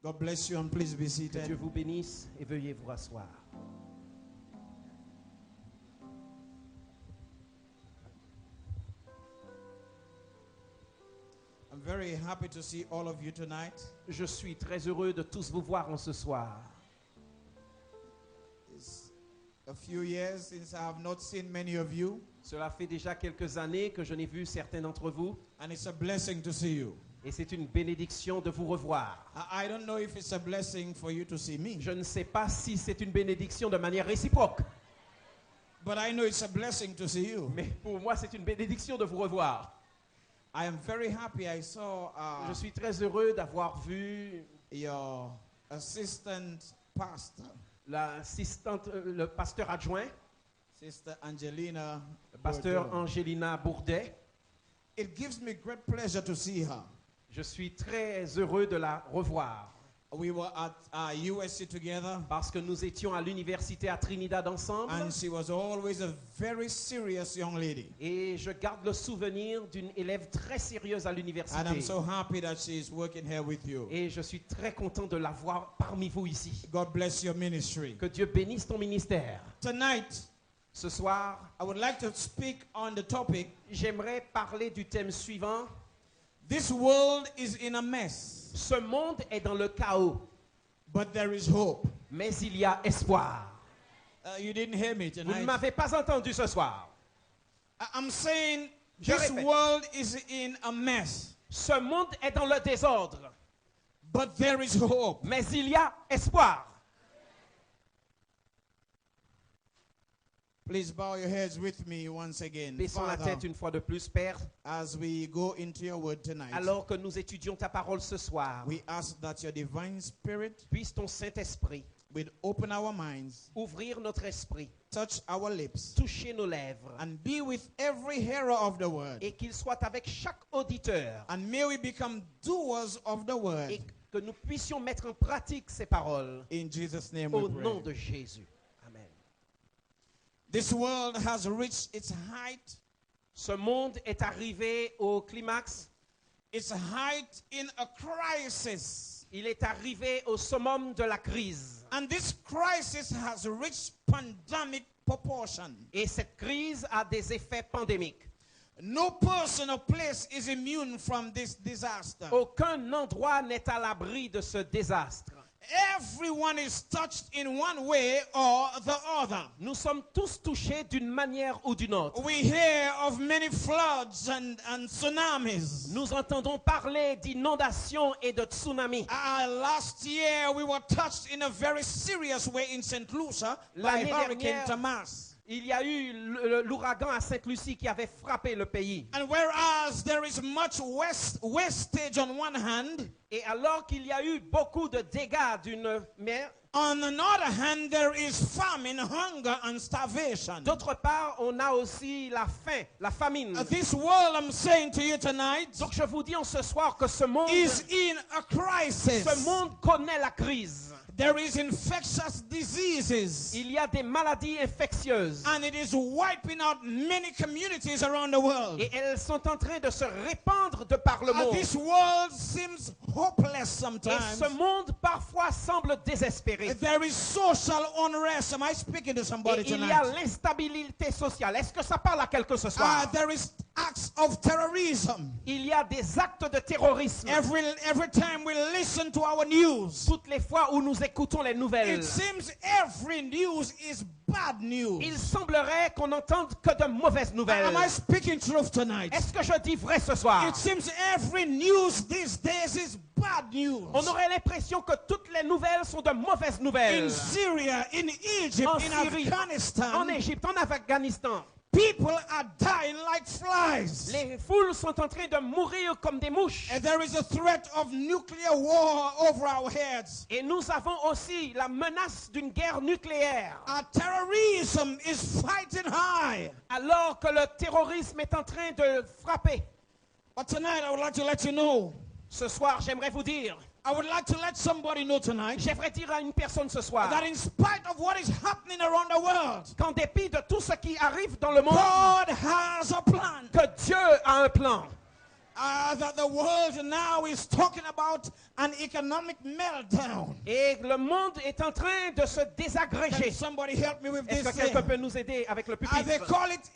God bless you and please be Que Dieu seated. vous bénisse et veuillez vous rasseoir. I'm very happy to see all of you tonight. Je suis très heureux de tous vous voir en ce soir. It's a few years since I have not seen many of you, Cela fait déjà quelques années que je n'ai vu certains d'entre vous and it's a blessing to see you. et c'est une bénédiction de vous revoir. I don't know if it's a blessing for you to see me, Je ne sais pas si c'est une bénédiction de manière réciproque, but I know it's a blessing to see you. mais pour moi c'est une bénédiction de vous revoir. I am very happy I saw Je suis très heureux d'avoir vu your assistant pastor, l'assistante, le pasteur adjoint, Sister Angelina. le pasteur Bordeaux. Angelina Bourdet. It gives me great pleasure to see her. Je suis très heureux de la revoir We were at USC together, parce que nous étions à l'université à Trinidad ensemble and she was always a very serious young lady. et je garde le souvenir d'une élève très sérieuse à And I'm l'université. so happy that she's working here with you. Et je suis très content de la voir parmi vous ici. God bless your ministry. Que Dieu bénisse ton ministère. Tonight, Ce soir, I would like to speak on the topic, j'aimerais parler du thème suivant. this world is in a mess, Ce monde est dans le chaos, but there is hope. mais il y a espoir. You didn't hear me Vous ne tonight. m'avez pas entendu ce soir. I'm saying Je this répète. world is in a mess, Ce monde est dans le désordre, but there is hope. mais il y a espoir. Please bow your heads with me once again. Baissons la Father, tête une fois de plus, Père. as we go into your word tonight, Alors que nous étudions ta parole ce soir, we ask that your divine spirit puisse ton Saint-Esprit will open our minds, ouvrir notre esprit, touch our lips, toucher nos lèvres, and be with every hearer of the word. et qu'il soit avec chaque auditeur, And may we become doers of the word. et que nous puissions mettre en pratique ces paroles In Jesus' name au we nom pray. de Jésus. Amen. This world has reached its height. Ce monde est arrivé au climax. Its height in a crisis. Il est arrivé au summum de la crise. And this crisis has reached pandemic proportion. Et cette crise a des effets pandémiques. No person or place is immune from this disaster. Aucun endroit n'est à l'abri de ce désastre. Everyone is touched in one way or the other. Nous sommes tous touchés d'une manière ou d'une autre. We hear of many floods and tsunamis. Nous entendons parler d'inondations et de tsunamis. Last year we were touched in a very serious way in St. Lucia by L'année Hurricane dernière, Thomas. Il y a eu l'ouragan à Sainte-Lucie qui avait frappé le pays. And whereas there is much wastage on one hand, Et alors qu'il y a eu beaucoup de dégâts d'une mer, on another hand there is famine, hunger and starvation. d'autre part, on a aussi la faim, la famine. This world, I'm saying to you tonight, Donc je vous dis en ce soir que ce monde connaît la crise. There is infectious diseases. Il y a des maladies infectieuses. And it is wiping out many communities around the world. Et elles sont en train de se répandre de par le monde. This world seems hopeless sometimes. Et ce monde parfois semble désespéré. There is social unrest. Am I speaking to somebody Et il tonight? y a l'instabilité sociale. Est-ce que ça parle à quelqu'un ce soir? There is acts of terrorism. Il y a des actes de terrorisme. Every time we listen to our news, toutes les fois où nous écoutons les nouvelles, it seems every news is bad news. Il semblerait qu'on n'entende que de mauvaises nouvelles. Am I speaking truth tonight? Est-ce que je dis vrai ce soir? It seems every news these days is bad news. On aurait l'impression que toutes les nouvelles sont de mauvaises nouvelles. In Syria, in Egypt, en in Syrie, Afghanistan, en Égypte, en Afghanistan. People are dying like flies. Les foules sont en train de mourir comme des mouches. And there is a threat of nuclear war over our heads. Et nous avons aussi la menace d'une guerre nucléaire. Terrorism is fighting high. Alors que le terrorisme est en train de frapper. But tonight I would like to let you know. Ce soir, j'aimerais vous dire. I would like to let somebody know tonight. J'aimerais dire à une personne ce soir. That in spite of what is happening around the world, qu'en dépit de tout ce qui arrive dans le monde, God has a plan. Que Dieu a un plan. That the world now is talking about an economic meltdown. Et le monde est en train de se Can désagréger. somebody help me with Est-ce this que quelqu'un thing? peut nous aider avec le They pupitre? call it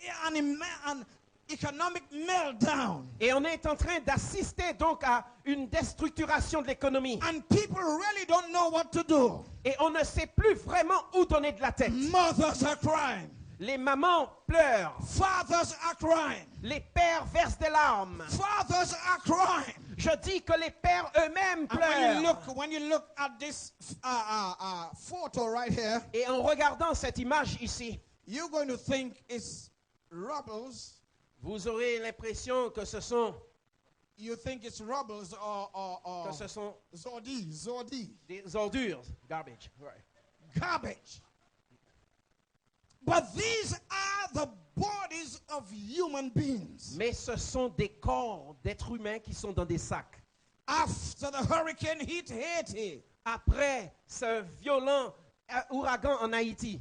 an economic meltdown. Et on est en train d'assister donc à une déstructuration de l'économie. And people really don't know what to do. Et on ne sait plus vraiment où donner de la tête. Mothers are crying. Les mamans pleurent. Fathers are crying. Les pères versent des larmes. Fathers are crying. Je dis que les pères eux-mêmes And pleurent. when you look at this photo right here, Et en regardant cette image ici, you're going to think it's rubbles. vous aurez l'impression que ce sont You think it's rubbles or Zordi, des ordures, garbage. Right. garbage. But these are the bodies of human beings. Mais ce sont des corps d'êtres humains qui sont dans des sacs. After the hurricane hit Haiti, Après ce violent ouragan en Haïti,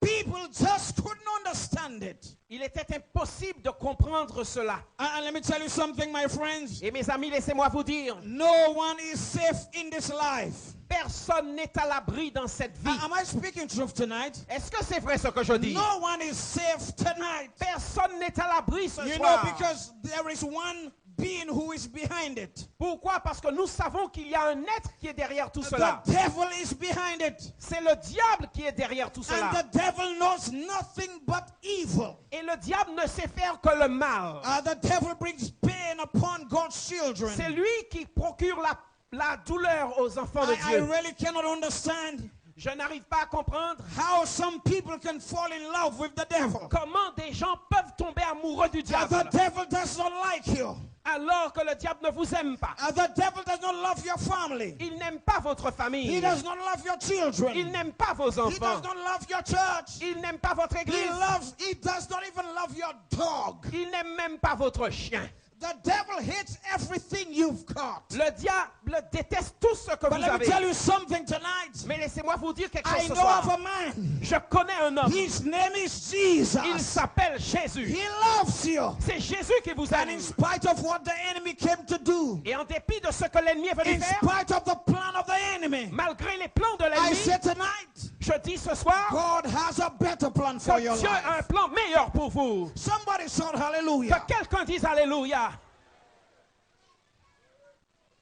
people just couldn't understand it. il était impossible de comprendre cela. And let me tell you something, my friends. Et mes amis, laissez-moi vous dire, No one is safe in this life. personne n'est à l'abri dans cette vie. Am I speaking truth tonight? Est-ce que c'est vrai ce que je dis? No one is safe tonight. Personne n'est à l'abri ce You know, soir. because there is one being who is behind it. Pourquoi? Parce que nous savons qu'il y a un être qui est derrière tout cela. The devil is behind it. C'est le diable qui est derrière tout cela. And the devil knows nothing but evil. Et le diable ne sait faire que le mal. The devil brings pain upon God's children. C'est lui qui procure la douleur aux enfants de I Dieu. really cannot understand Je n'arrive pas à comprendre how some people can fall in love with the devil. comment des gens peuvent tomber amoureux du The diable devil does not like you. alors que le diable ne vous aime pas. The devil does not love your family. Il n'aime pas votre He famille. does not love your children. Il n'aime pas vos He does enfants. not love your church. Il n'aime pas votre église. He does not even love your dog. Il n'aime même pas votre chien. The devil hates everything you've got. Le diable déteste tout ce que But vous let me avez. tell you something tonight. Mais laissez-moi vous dire quelque I chose ce know of soir. a man. Je connais un homme. His name is Il Jesus. s'appelle Jésus. He loves you. C'est Jésus qui vous And aime. in spite of what the enemy came to do, Et en dépit de ce que l'ennemi est venu in faire, spite of the plan of the enemy, malgré les plans de I l'ennemi, say tonight, je dis ce soir God has a better plan for que your Dieu a un life. plan meilleur pour vous. Somebody shout hallelujah. Que quelqu'un dise Alléluia.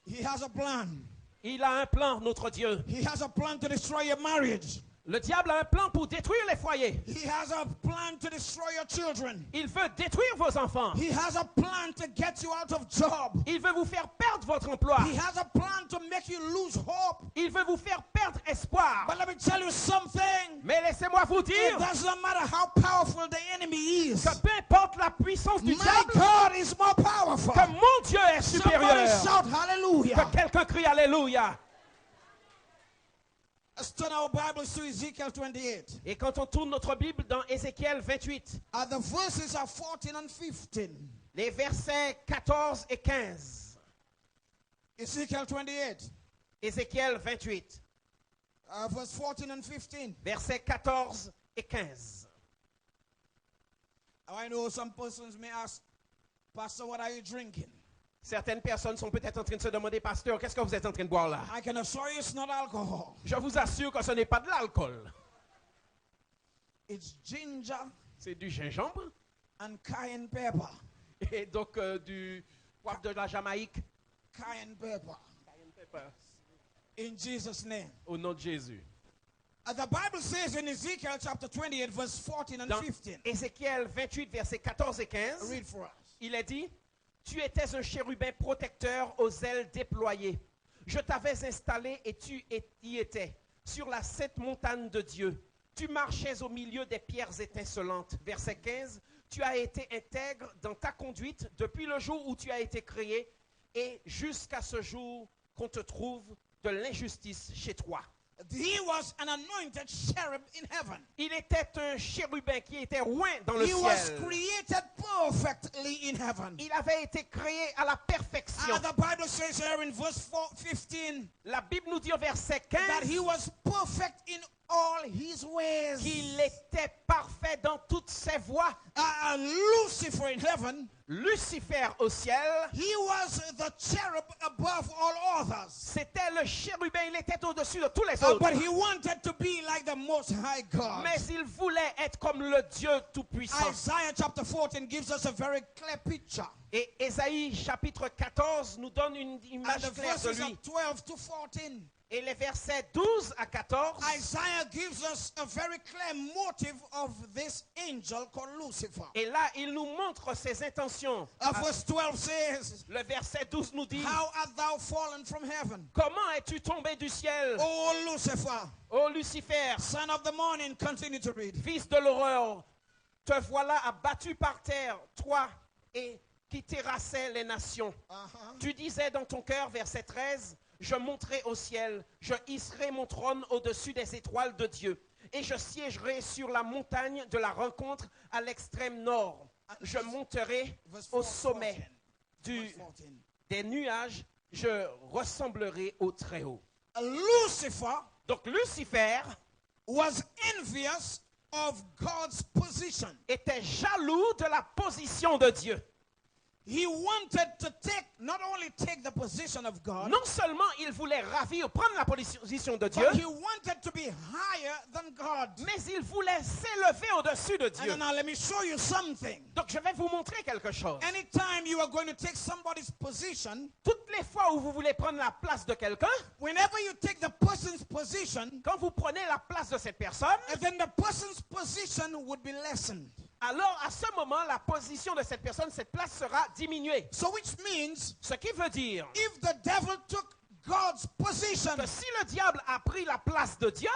He has a plan. Il a un plan, notre Dieu. He has a plan to destroy your marriage. Le diable a un plan pour détruire les foyers. He has a plan to destroy your children. Il veut détruire vos enfants. He has a plan to get you out of job. Il veut vous faire perdre votre emploi. He has a plan to make you lose hope. Il veut vous faire perdre espoir. But let me tell you something. Mais laissez-moi vous It dire doesn't matter how powerful the enemy is. que peu importe la puissance du My diable, God is more powerful. que mon Dieu est Somebody supérieur. shout hallelujah. Que quelqu'un crie Alléluia. Let's turn our Bibles to Ezekiel 28. Et quand on tourne notre Bible dans Ézéchiel 28, The verses are 14 and 15. les versets 14 et 15. Ezekiel 28, Ézéchiel 28, verse 14 and 15. versets 14 et 15. I know some persons may ask, Pastor, what are you drinking? Certaines personnes sont peut-être en train de se demander, pasteur, qu'est-ce que vous êtes en train de boire là? I can assure you it's not alcohol. Je vous assure que ce n'est pas de l'alcool. It's ginger C'est du gingembre and cayenne pepper. et donc du poivre de la Jamaïque. Cayenne pepper. In Jesus' name. Au nom de Jésus. The Bible says in Ezekiel chapter 28, verse 14 and Dans 15. Ézéchiel 28, versets 14 et 15, Read for us. il est dit, « Tu étais un chérubin protecteur aux ailes déployées. Je t'avais installé et tu y étais, sur la sainte montagne de Dieu. Tu marchais au milieu des pierres étincelantes. » Verset 15, « Tu as été intègre dans ta conduite depuis le jour où tu as été créé et jusqu'à ce jour qu'on te trouve de l'injustice chez toi. » He was an anointed cherub in heaven. Il était un chérubin qui était oint dans le He was ciel. created perfectly in heaven. Il avait été créé à la perfection. The Bible says here in verse 15 La Bible nous dit au verset that 15 he was perfect in all his ways. qu'il était parfait dans toutes ses voies. Lucifer in heaven, Lucifer au ciel, he was the cherub above all others. c'était le chérubin, il était au-dessus de tous les autres. But he wanted to be like the Most High God. Mais il voulait être comme le Dieu Tout-Puissant. Isaiah chapter 14 gives us a very clear picture. Et Ésaïe chapitre 14 nous donne une And image the claire de verses lui. of 12 to 14. Et les versets 12 à 14, Isaiah gives us a very clear motive of this angel called Lucifer. et là, il nous montre ses intentions. Verse 12 says, Le verset 12 nous dit, how art thou fallen from heaven, comment es-tu tombé du ciel, O Lucifer, ô Lucifer, son of the morning? Continue to read. fils de l'horreur, te voilà abattu par terre, toi et qui terrassais les nations. Tu disais dans ton cœur, verset 13, je monterai au ciel, je hisserai mon trône au-dessus des étoiles de Dieu, et je siégerai sur la montagne de la rencontre à l'extrême nord. Je monterai au sommet des nuages, je ressemblerai au Très-Haut. Lucifer Donc Lucifer was envious of God's position. était jaloux de la position de Dieu. He wanted to not only take the position of God, Non seulement il voulait ravir, prendre la position de Dieu, but he wanted to be higher than God. mais il voulait s'élever au-dessus de Dieu. And now let me show you something. Donc je vais vous montrer quelque chose. Anytime you are going to take somebody's position, Toutes les fois où vous voulez prendre la place de quelqu'un, whenever you take the person's position, quand vous prenez la place de cette personne, then the person's position would be lessened. alors à ce moment, la position de cette personne, cette place sera diminuée. So which means, Ce qui veut dire if the devil took God's position, que si le diable a pris la place de Dieu,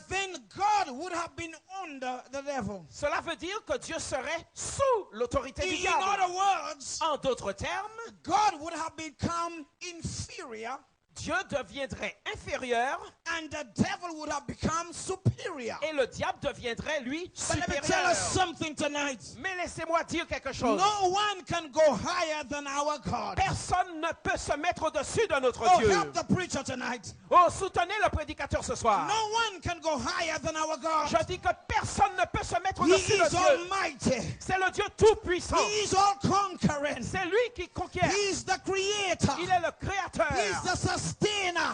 then God would have been under the devil. cela veut dire que Dieu serait sous l'autorité du In diable. other words, En d'autres termes, God would have become inferior Dieu deviendrait inférieur and the devil would have become superior. et le diable deviendrait lui But let me tell supérieur. us something tonight. Mais laissez-moi dire quelque chose. No one can go higher than our God. Personne ne peut se mettre au-dessus de notre Oh, Dieu. help the preacher tonight. Oh, soutenez le prédicateur ce soir. No one can go higher than our God. Je dis que personne ne peut se mettre He au-dessus de is Dieu. almighty. C'est le Dieu tout-puissant. He is all conquering. C'est lui qui conquiert. He is the creator. Il est le créateur. He is the sustainer.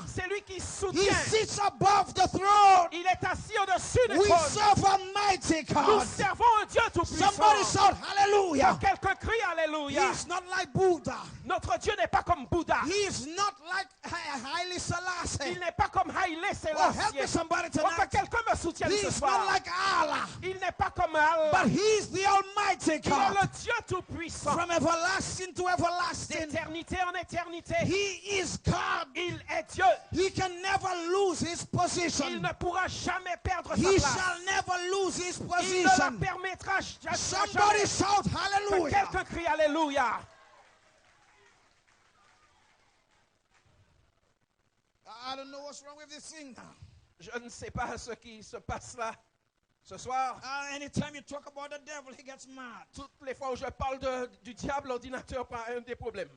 C'est lui qui He soutient. sits above the throne. Il est assis au-dessus des We trônes. serve a mighty Nous God. servons un Dieu tout-puissant. Somebody shout Que hallelujah. quelqu'un crie He Alléluia. is not like Buddha. Notre Dieu n'est pas comme Bouddha. He is not like Haile Il Selassie. n'est pas comme Haile Oh, help me Selassie. somebody Oh, que tonight. quelqu'un me soutienne He ce is not soir. like Allah. Il n'est pas comme Allah. But he is the almighty Il est God. le Dieu tout-puissant. From everlasting to everlasting. D'éternité en éternité. He is God. Il est Dieu. He can never lose his Il position. ne pourra jamais perdre sa He place. shall never lose his Il ne la position. permettra Somebody jamais. shout Que hallelujah. quelqu'un crie Alléluia. I don't know what's wrong with this thing now. Je ne sais pas ce qui se passe là ce soir. Anytime you talk about the devil, he gets mad. Toutes les fois où je parle du diable, l'ordinateur prend un des problèmes.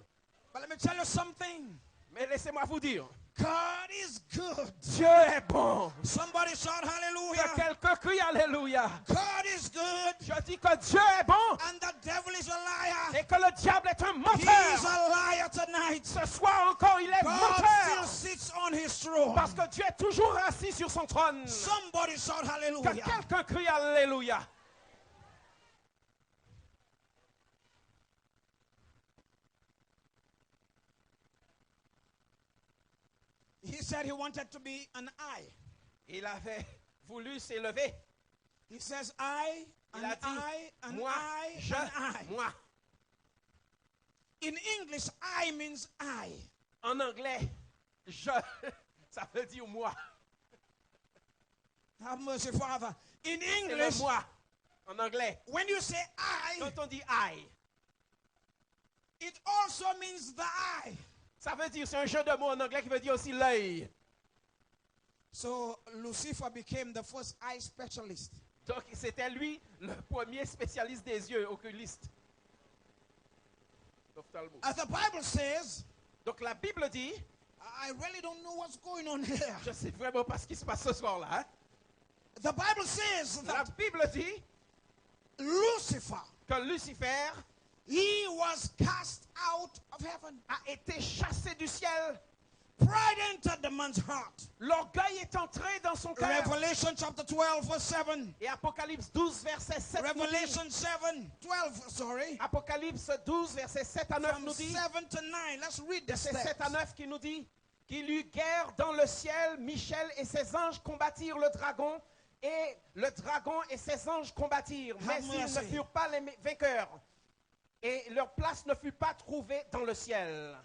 But let me tell you something. Mais laissez-moi vous dire, God is good. Dieu est bon. Somebody shout Que hallelujah. quelqu'un crie Alléluia. God is good. Je dis que Dieu est bon And the devil is a liar. et que le diable est un He is menteur. a liar tonight. Ce soir encore, il est God still menteur. sits on his throne. Parce que Dieu est toujours assis sur son trône. Somebody shout Que hallelujah. quelqu'un crie Alléluia. He said he wanted to be an I. Il avait voulu s'élever. He says I, Il an a dit, I, an moi, I, je, an I. moi. In English, I means I. En anglais, je, ça veut dire moi. Have mercy, Father. In C'est le English, moi. En anglais, when you say I, quand on dit I, it also means the eye. ça veut dire, c'est un jeu de mots en anglais qui veut dire aussi l'œil. So Lucifer became the first eye specialist. Donc c'était lui le premier spécialiste des yeux, oculiste. As the Bible says, Donc la Bible dit, I really don't know what's going on here. je sais vraiment pas ce qui se passe ce soir-là. Hein? The Bible says La that Bible dit Lucifer, que Lucifer he was cast out of heaven. a été chassé du ciel. Pride entered the man's heart. L'orgueil est entré dans son cœur. Revelation chapter 12 verse 7. Et Apocalypse 12, verset 7 nous dit, Revelation 12, sorry. Apocalypse 12, verset 7 à 9 From nous dit, 7 to 9. Let's read this verset 7 à text. 9 qui nous dit qu'il eut guerre dans le ciel, Michel et ses anges combattirent le dragon, et le dragon et ses anges combattirent, mais Have ils ne mercy. furent pas les vainqueurs, et leur place ne fut pas trouvée dans le ciel.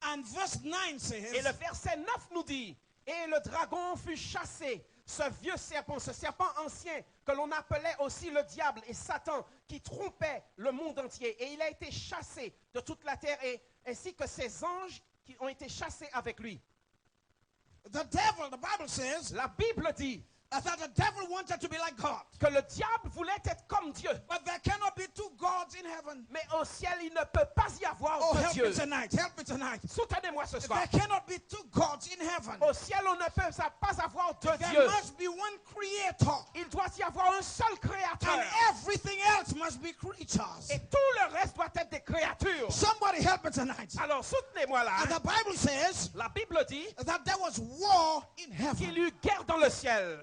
And verse 9 Et says, le verset 9 nous dit, et le dragon fut chassé, ce vieux serpent, ce serpent ancien que l'on appelait aussi le diable et Satan, qui trompait le monde entier. Et il a été chassé de toute la terre, et ainsi que ses anges qui ont été chassés avec lui. the devil, the Bible says, La Bible dit that the devil wanted to be like God. que le diable voulait être comme Dieu. But there cannot be two gods in heaven. Mais au ciel, il ne peut pas y avoir Oh, deux help dieux. me tonight. Help me tonight. Soutenez-moi ce soir. There cannot be two gods in heaven. Au ciel, on ne peut pas avoir deux There dieux. must be one creator. Il doit y avoir un seul créateur. And everything else must be creatures. Et tout le reste doit être des créatures. Somebody help me tonight. Alors soutenez-moi là. And the Bible says La Bible dit that there was war in qu'il heaven. y eut guerre dans le ciel.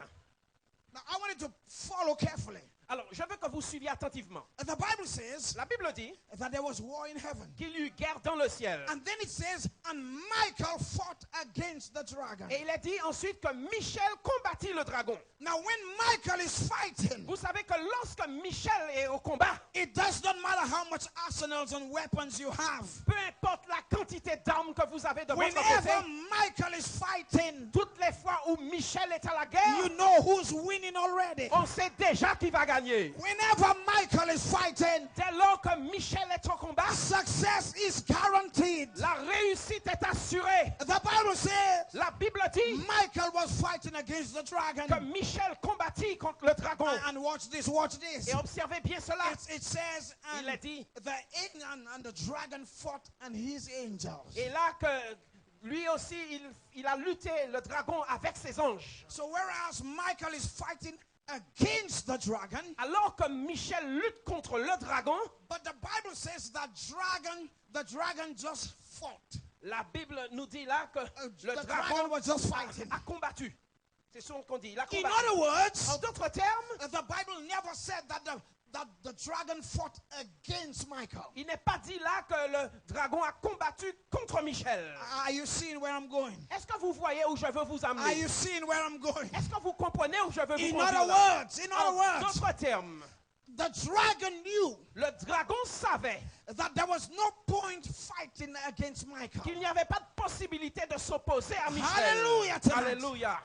Now I want you to follow carefully. Alors, je veux que vous suiviez attentivement. The Bible says La Bible dit that there was war in heaven. qu'il y eut guerre dans le ciel. And then it says, and Michael fought against the dragon. Et il est dit ensuite que Michel combattit le dragon. Now when Michael is fighting, Vous savez que lorsque Michel est au combat, it does not matter how much arsenals and weapons you have. peu importe la quantité d'armes que vous avez de votre Whenever côté, Michael is fighting, toutes les fois où Michel est à la guerre, you know who's winning already. on sait déjà qui va gagner. Whenever Michael is fighting, Dès lors que Michel est au combat, success is guaranteed. la réussite est assurée. The Bible says La Bible dit Michael was fighting against the dragon. que Michel combattit contre le dragon. And watch this, watch this. Et observez bien cela. It says, Il a dit, and the dragon fought and his angels. et là que lui aussi, il a lutté, le dragon, avec ses anges. So whereas Michael is fighting against the dragon, Alors que Michel lutte contre le dragon, but the Bible says that the dragon just fought. la Bible nous dit là que le The dragon dragon was just fighting. a combattu. C'est ce qu'on dit, il a In combattu. other words, En d'autres termes, the Bible never said that the dragon fought against Michael. il n'est pas dit là que le dragon a combattu contre Michel. Are you seeing where I'm going? Est-ce que vous voyez où je veux vous Are amener? you seeing where I'm going? Est-ce que vous comprenez où je veux vous In conduire other là? words, En d'autres termes, the dragon knew le dragon savait that there was no point fighting against Michael. qu'il n'y avait pas de possibilité de s'opposer à Michel. Hallelujah tonight. Alléluia.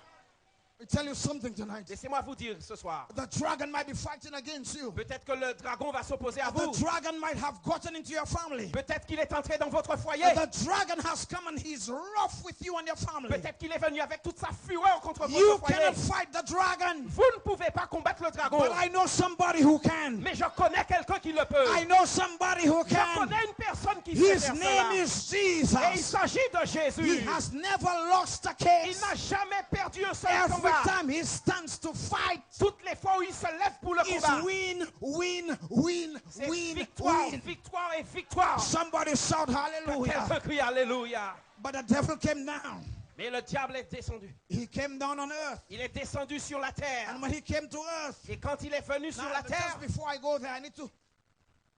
Let me tell you something tonight. Laissez-moi vous dire ce soir. The dragon might be fighting against you. Peut-être que le dragon va s'opposer à The vous. dragon might have gotten into your family. Peut-être qu'il est entré dans votre foyer. The dragon has come and he's rough with you and your family. Peut-être qu'il est venu avec toute sa fureur contre You votre foyer. cannot fight the dragon. Vous ne pouvez pas combattre le dragon. But I know somebody who can. Mais je connais quelqu'un qui le peut. I know somebody who Je can. connais une personne qui sait His faire name cela. is Et il Jesus. s'agit de He Jésus. has never lost a Il case. n'a jamais perdu un seul Every combat. time he stands to fight, Toutes les fois où il se lève pour le it's combat, win, win, win, c'est win, victoire, win. victoire et victoire. Somebody shout hallelujah. Quelqu'un crie Alléluia. But the devil came down. Mais le diable est descendu. He came down on earth. Il est descendu sur la terre. And when he came to earth, Et quand il est venu sur now, la terre, just before I go there, I need to.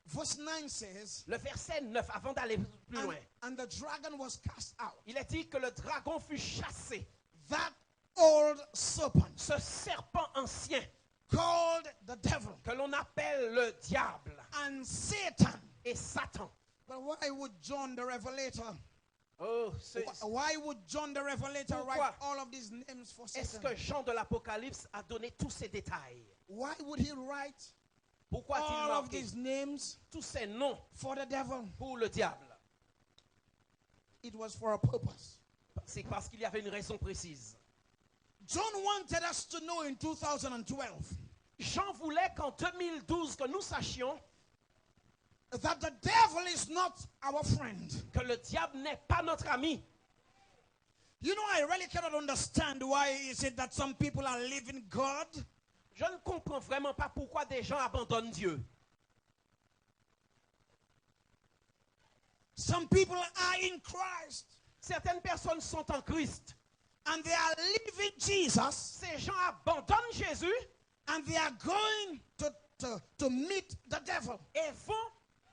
Verse 9 says, le verset 9, avant d'aller plus loin, and the dragon was cast out. il est dit que le dragon fut chassé. That old serpent Ce serpent ancien called the devil que l'on appelle le diable and Satan. et Satan. But why would John the Revelator? Oh, Why would John the Revelator Pourquoi? write all of these names for est-ce Satan? que Jean de l'Apocalypse a donné tous ces détails? Why would he write Pourquoi a-t-il all of marqué these names tous ces noms for the devil? pour le diable? It was for a purpose. C'est parce qu'il y avait une raison précise. John wanted us to know in 2012 Jean voulait qu'en 2012 que nous sachions that the devil is not our friend. que le diable n'est pas notre ami. You know, I really cannot understand why is it that some people are leaving God. Je ne comprends vraiment pas pourquoi des gens abandonnent Dieu. Some people are in Christ Certaines personnes sont en Christ. and they are leaving Jesus Ces gens abandonnent Jésus and they are going to meet the devil. et vont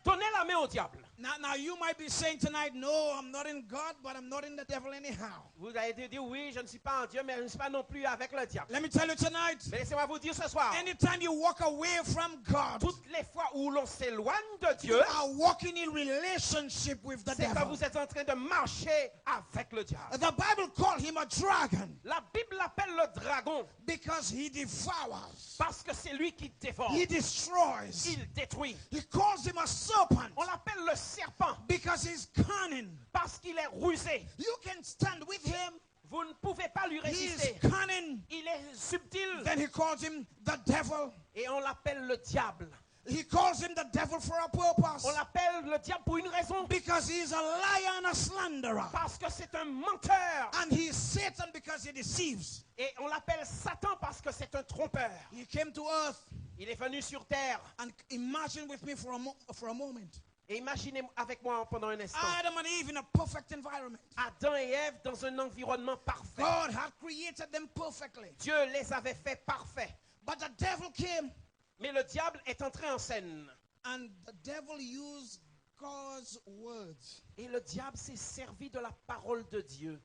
donner la main au diable. Now you might be saying tonight, no, I'm not in God, but I'm not in the devil anyhow. Vous allez dire oui, je ne suis pas en Dieu, mais je ne suis pas non plus avec le diable. Let me tell you tonight, Mais laissez-moi vous dire ce soir, anytime you walk away from God, toutes les fois où l'on s'éloigne de you Dieu, are walking in relationship with the c'est que devil. vous êtes en train de marcher avec le diable. The Bible called him a dragon La Bible l'appelle le dragon because he devours, parce que c'est lui qui dévore. he destroys. Il détruit. He calls him a serpent On l'appelle le serpent because he's cunning. parce qu'il est rusé. You can stand with him. Vous ne pouvez pas lui He is résister. cunning. Il est subtil Then he calls him the devil. et on l'appelle le diable. He calls him the devil for a purpose On l'appelle le diable pour une raison. because he is a liar and a slanderer. Parce que c'est un menteur. And he is Satan because he deceives. Et on l'appelle Satan parce que c'est un trompeur. He came to earth, Il est venu sur terre. and imagine with me for a moment. Et imaginez avec moi pendant un instant. Adam and Eve in a perfect environment. Adam et Ève dans un environnement parfait. God had created them perfectly. Dieu les avait fait parfaits. But the devil came, Mais le diable est entré en scène. and the devil used God's words. Et le diable s'est servi de la parole de Dieu.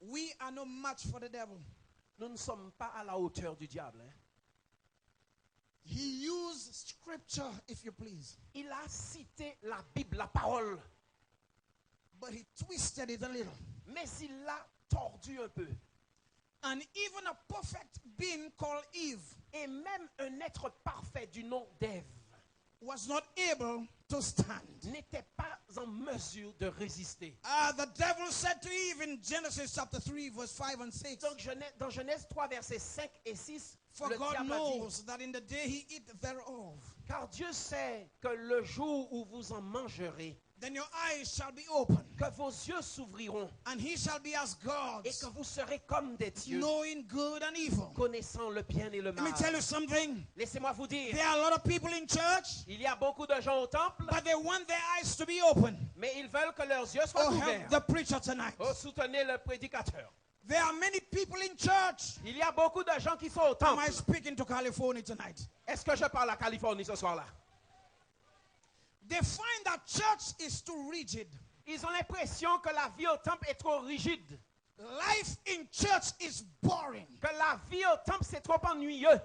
We are no match for the devil. Nous ne sommes pas à la hauteur du diable. Hein. He used scripture, if you please, Il a cité la Bible, la parole. but he twisted it a little. Mais il l'a tordu un peu. And even a perfect being called Eve Et même un être parfait du nom d'Ève was not able to stand. n'était pas en mesure de résister. The devil said to Eve in Genesis chapter 3, verse 5 and 6, Donc dans Genèse 3, versets 5 et 6, for le God diable a dit, knows that in the day he eat thereof, car Dieu sait que le jour où vous en mangerez, then your eyes shall be open, que vos yeux s'ouvriront and he shall be as et gods, que vous serez comme des dieux, knowing good and evil. connaissant le bien et le Let me mal. tell you something. Laissez-moi vous dire, There are a lot of people in church, il y a beaucoup de gens au temple, but they want their eyes to be open. mais ils veulent que leurs yeux soient Oh, help ouverts. the preacher tonight. Oh, soutenez le prédicateur. There are many people in church. Il y a beaucoup de gens qui sont au Am temple. I speaking to California tonight? Est-ce que je parle à Californie ce soir-là? They find that church is too rigid. Ils ont l'impression que la vie au temple est trop rigide, Life in church is boring. que la vie au temple c'est trop ennuyeux.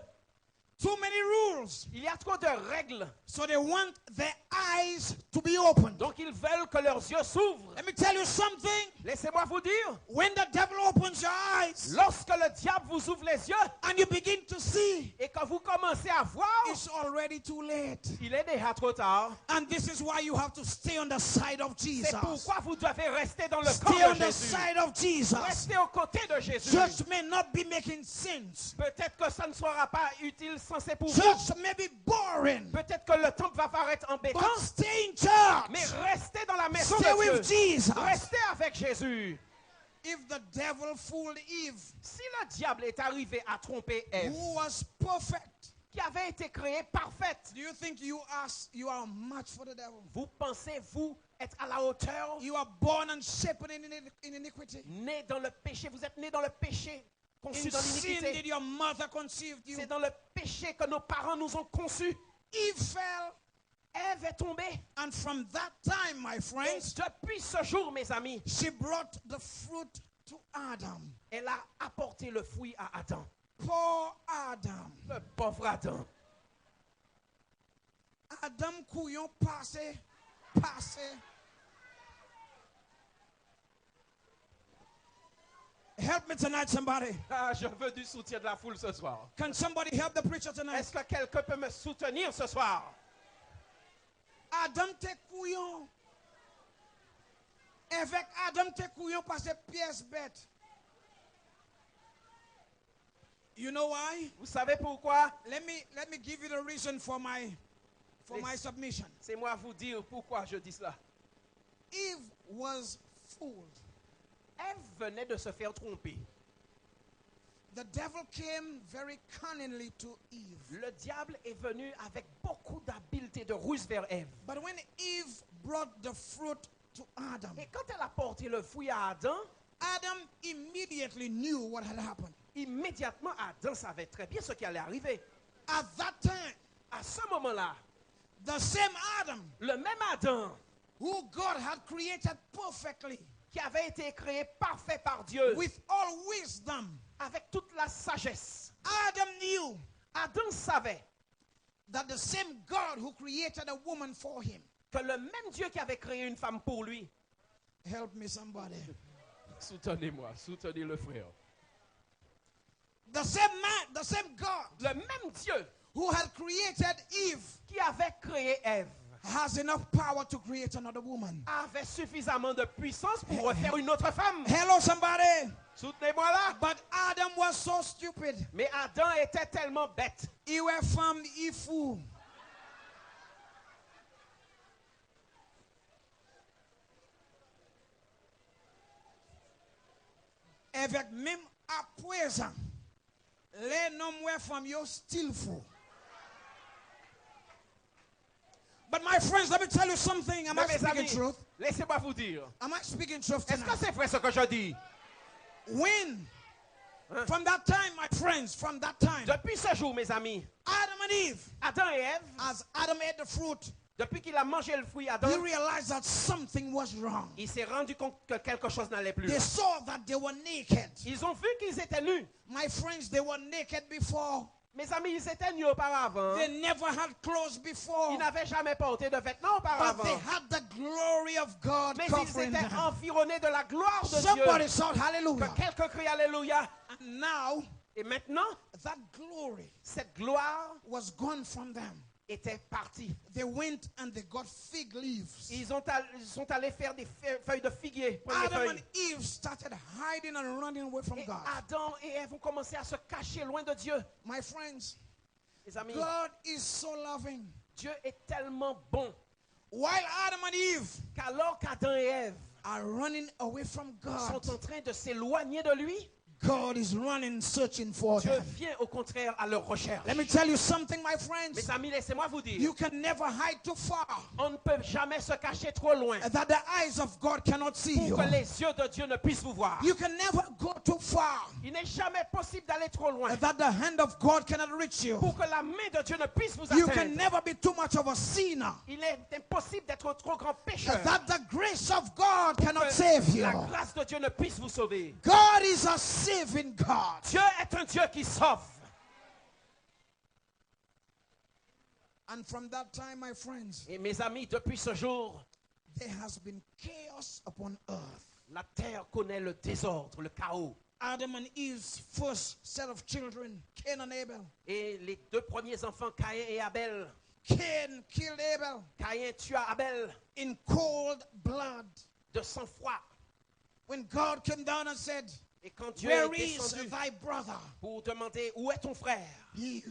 Too many rules. Il y a trop de règles. So they want their eyes to be opened. Donc ils veulent que leurs yeux s'ouvrent. Let me tell you something. Laissez-moi vous dire, When the devil opens your eyes lorsque le diable vous ouvre les yeux and you begin to see, et que vous commencez à voir, it's already too late. il est déjà trop tard. And this is why you have to stay on the side of Jesus. C'est pourquoi vous devez rester dans le camp Stay on de the Jésus. side of Jesus. Restez aux côtés de Jésus. Church may not be making sense. Peut-être que ça ne sera pas utile, censé pour vous. Church may be boring. Peut-être que le temple va paraître embêtant. But stay in church. Mais restez dans la maison Stay de with Dieu. Jesus. Restez avec Jésus. If the devil fooled Eve, Si le diable est arrivé à tromper Ève, who was perfect, qui avait été créée parfaite, do you think you are a match for the devil? vous pensez, vous, être à la hauteur, You are born and shaped in iniquity. né dans le péché, vous êtes né dans le péché, conçu In dans sin did l'iniquité. your mother conceive you. C'est dans le péché que nos parents nous ont conçus. Eve fell, Ève est tombée. and from that time, my Et friends, depuis ce jour, mes amis, she brought the fruit to Adam. elle a apporté le fruit à Adam. Poor Adam. Le pauvre Adam. Adam couillon passé. Help me tonight, somebody. Ah, je veux du soutien de la foule ce soir. Can somebody help the preacher tonight? Est-ce que quelqu'un peut me soutenir ce soir? Adam te couillon. Avec Adam te couillon parce que pièce bête. You know why? Vous savez pourquoi? Let me give you the reason for my submission. C'est moi vous dire pourquoi je dis cela. Eve was fooled, Ève venait de se faire tromper. the devil came very cunningly to Eve. Le diable est venu avec beaucoup d'habileté, de ruse vers Ève. But when Eve brought the fruit to Adam, Et quand elle a porté le fruit à Adam, Adam immediately knew what had happened. immédiatement Adam savait très bien ce qui allait arriver. At that time, À ce moment-là, the same Adam le même Adam who God had created perfectly qui avait été créé parfait par Dieu, with all wisdom, avec toute la sagesse, Adam knew Adam savait that the same God who created a woman for him, que le même Dieu qui avait créé une femme pour lui, help me somebody, soutenez-moi, soutenez le frère, the same man, the same God le même Dieu who had created Eve qui avait créé Ève has enough power to create another woman. avait suffisamment de puissance pour refaire une autre femme. Hello somebody. Soutenez-moi là. But Adam was so stupid. Mais Adam était tellement bête. He were from Ifu. Avec même à présent, les noms were from your still fou. But my friends, let me tell you something. Am I Mais mes speaking amis, truth? laissez-moi vous dire. Am I speaking truth Est-ce que tonight? c'est vrai ce que je dis? When, from that time, my friends, from that time, Depuis ce jour, mes amis, Adam and Eve, Adam et Ève, as Adam ate the fruit, depuis qu'il a mangé le fruit, he Adam, realized that something was wrong. il s'est rendu compte que quelque chose n'allait plus. They saw that they were naked. Ils ont vu qu'ils étaient nus. My friends, they were naked before. Mes amis, ils étaient nus auparavant. They never had clothes before. Ils n'avaient jamais porté de vêtements But auparavant. they had the glory of God Mais ils covering étaient them. environnés de la gloire de Somebody Dieu. shout Que hallelujah. quelqu'un crie Alléluia. And now, Et maintenant, that glory cette gloire was gone from them. était partie. They went and they got fig leaves. Ils sont allés faire des feuilles de figuier. Prendre des Adam feuilles. and Eve started hiding and running away from Et God. Adam et Ève ont commencé à se cacher loin de Dieu. My friends, Mes amis, God is so loving. Dieu est tellement bon While Adam and Eve qu'alors qu'Adam et Ève are running away from God, sont en train de s'éloigner de lui, God is running, searching for Dieu them. vient au contraire à leur recherche. Let me tell you something, my friends. Mes amis, laissez-moi vous dire, You can never hide too far on ne peut jamais se cacher trop loin that the eyes of God cannot see pour you. que les yeux de Dieu ne puissent vous voir. You can never go too far Il n'est jamais possible d'aller trop loin that the hand of God cannot reach you. pour que la main de Dieu ne puisse vous You can atteindre. never be too much of a sinner Il est impossible d'être un trop grand pécheur that the grace of God pour cannot que save you. la grâce de Dieu ne puisse vous sauver. God is a saving God. Dieu est un Dieu qui sauve. And from that time, my friends, Et mes amis, depuis ce jour, there has been chaos upon earth. la terre connaît le désordre, le chaos. Adam and Eve's first set of children, Cain and Abel. Et les deux premiers enfants, Caïn et Abel, Cain killed Abel Caïn tua Abel in cold blood. de sang-froid. When God came down and said, Et quand Dieu "Where est is descendu thy brother?" pour demander où est ton frère, He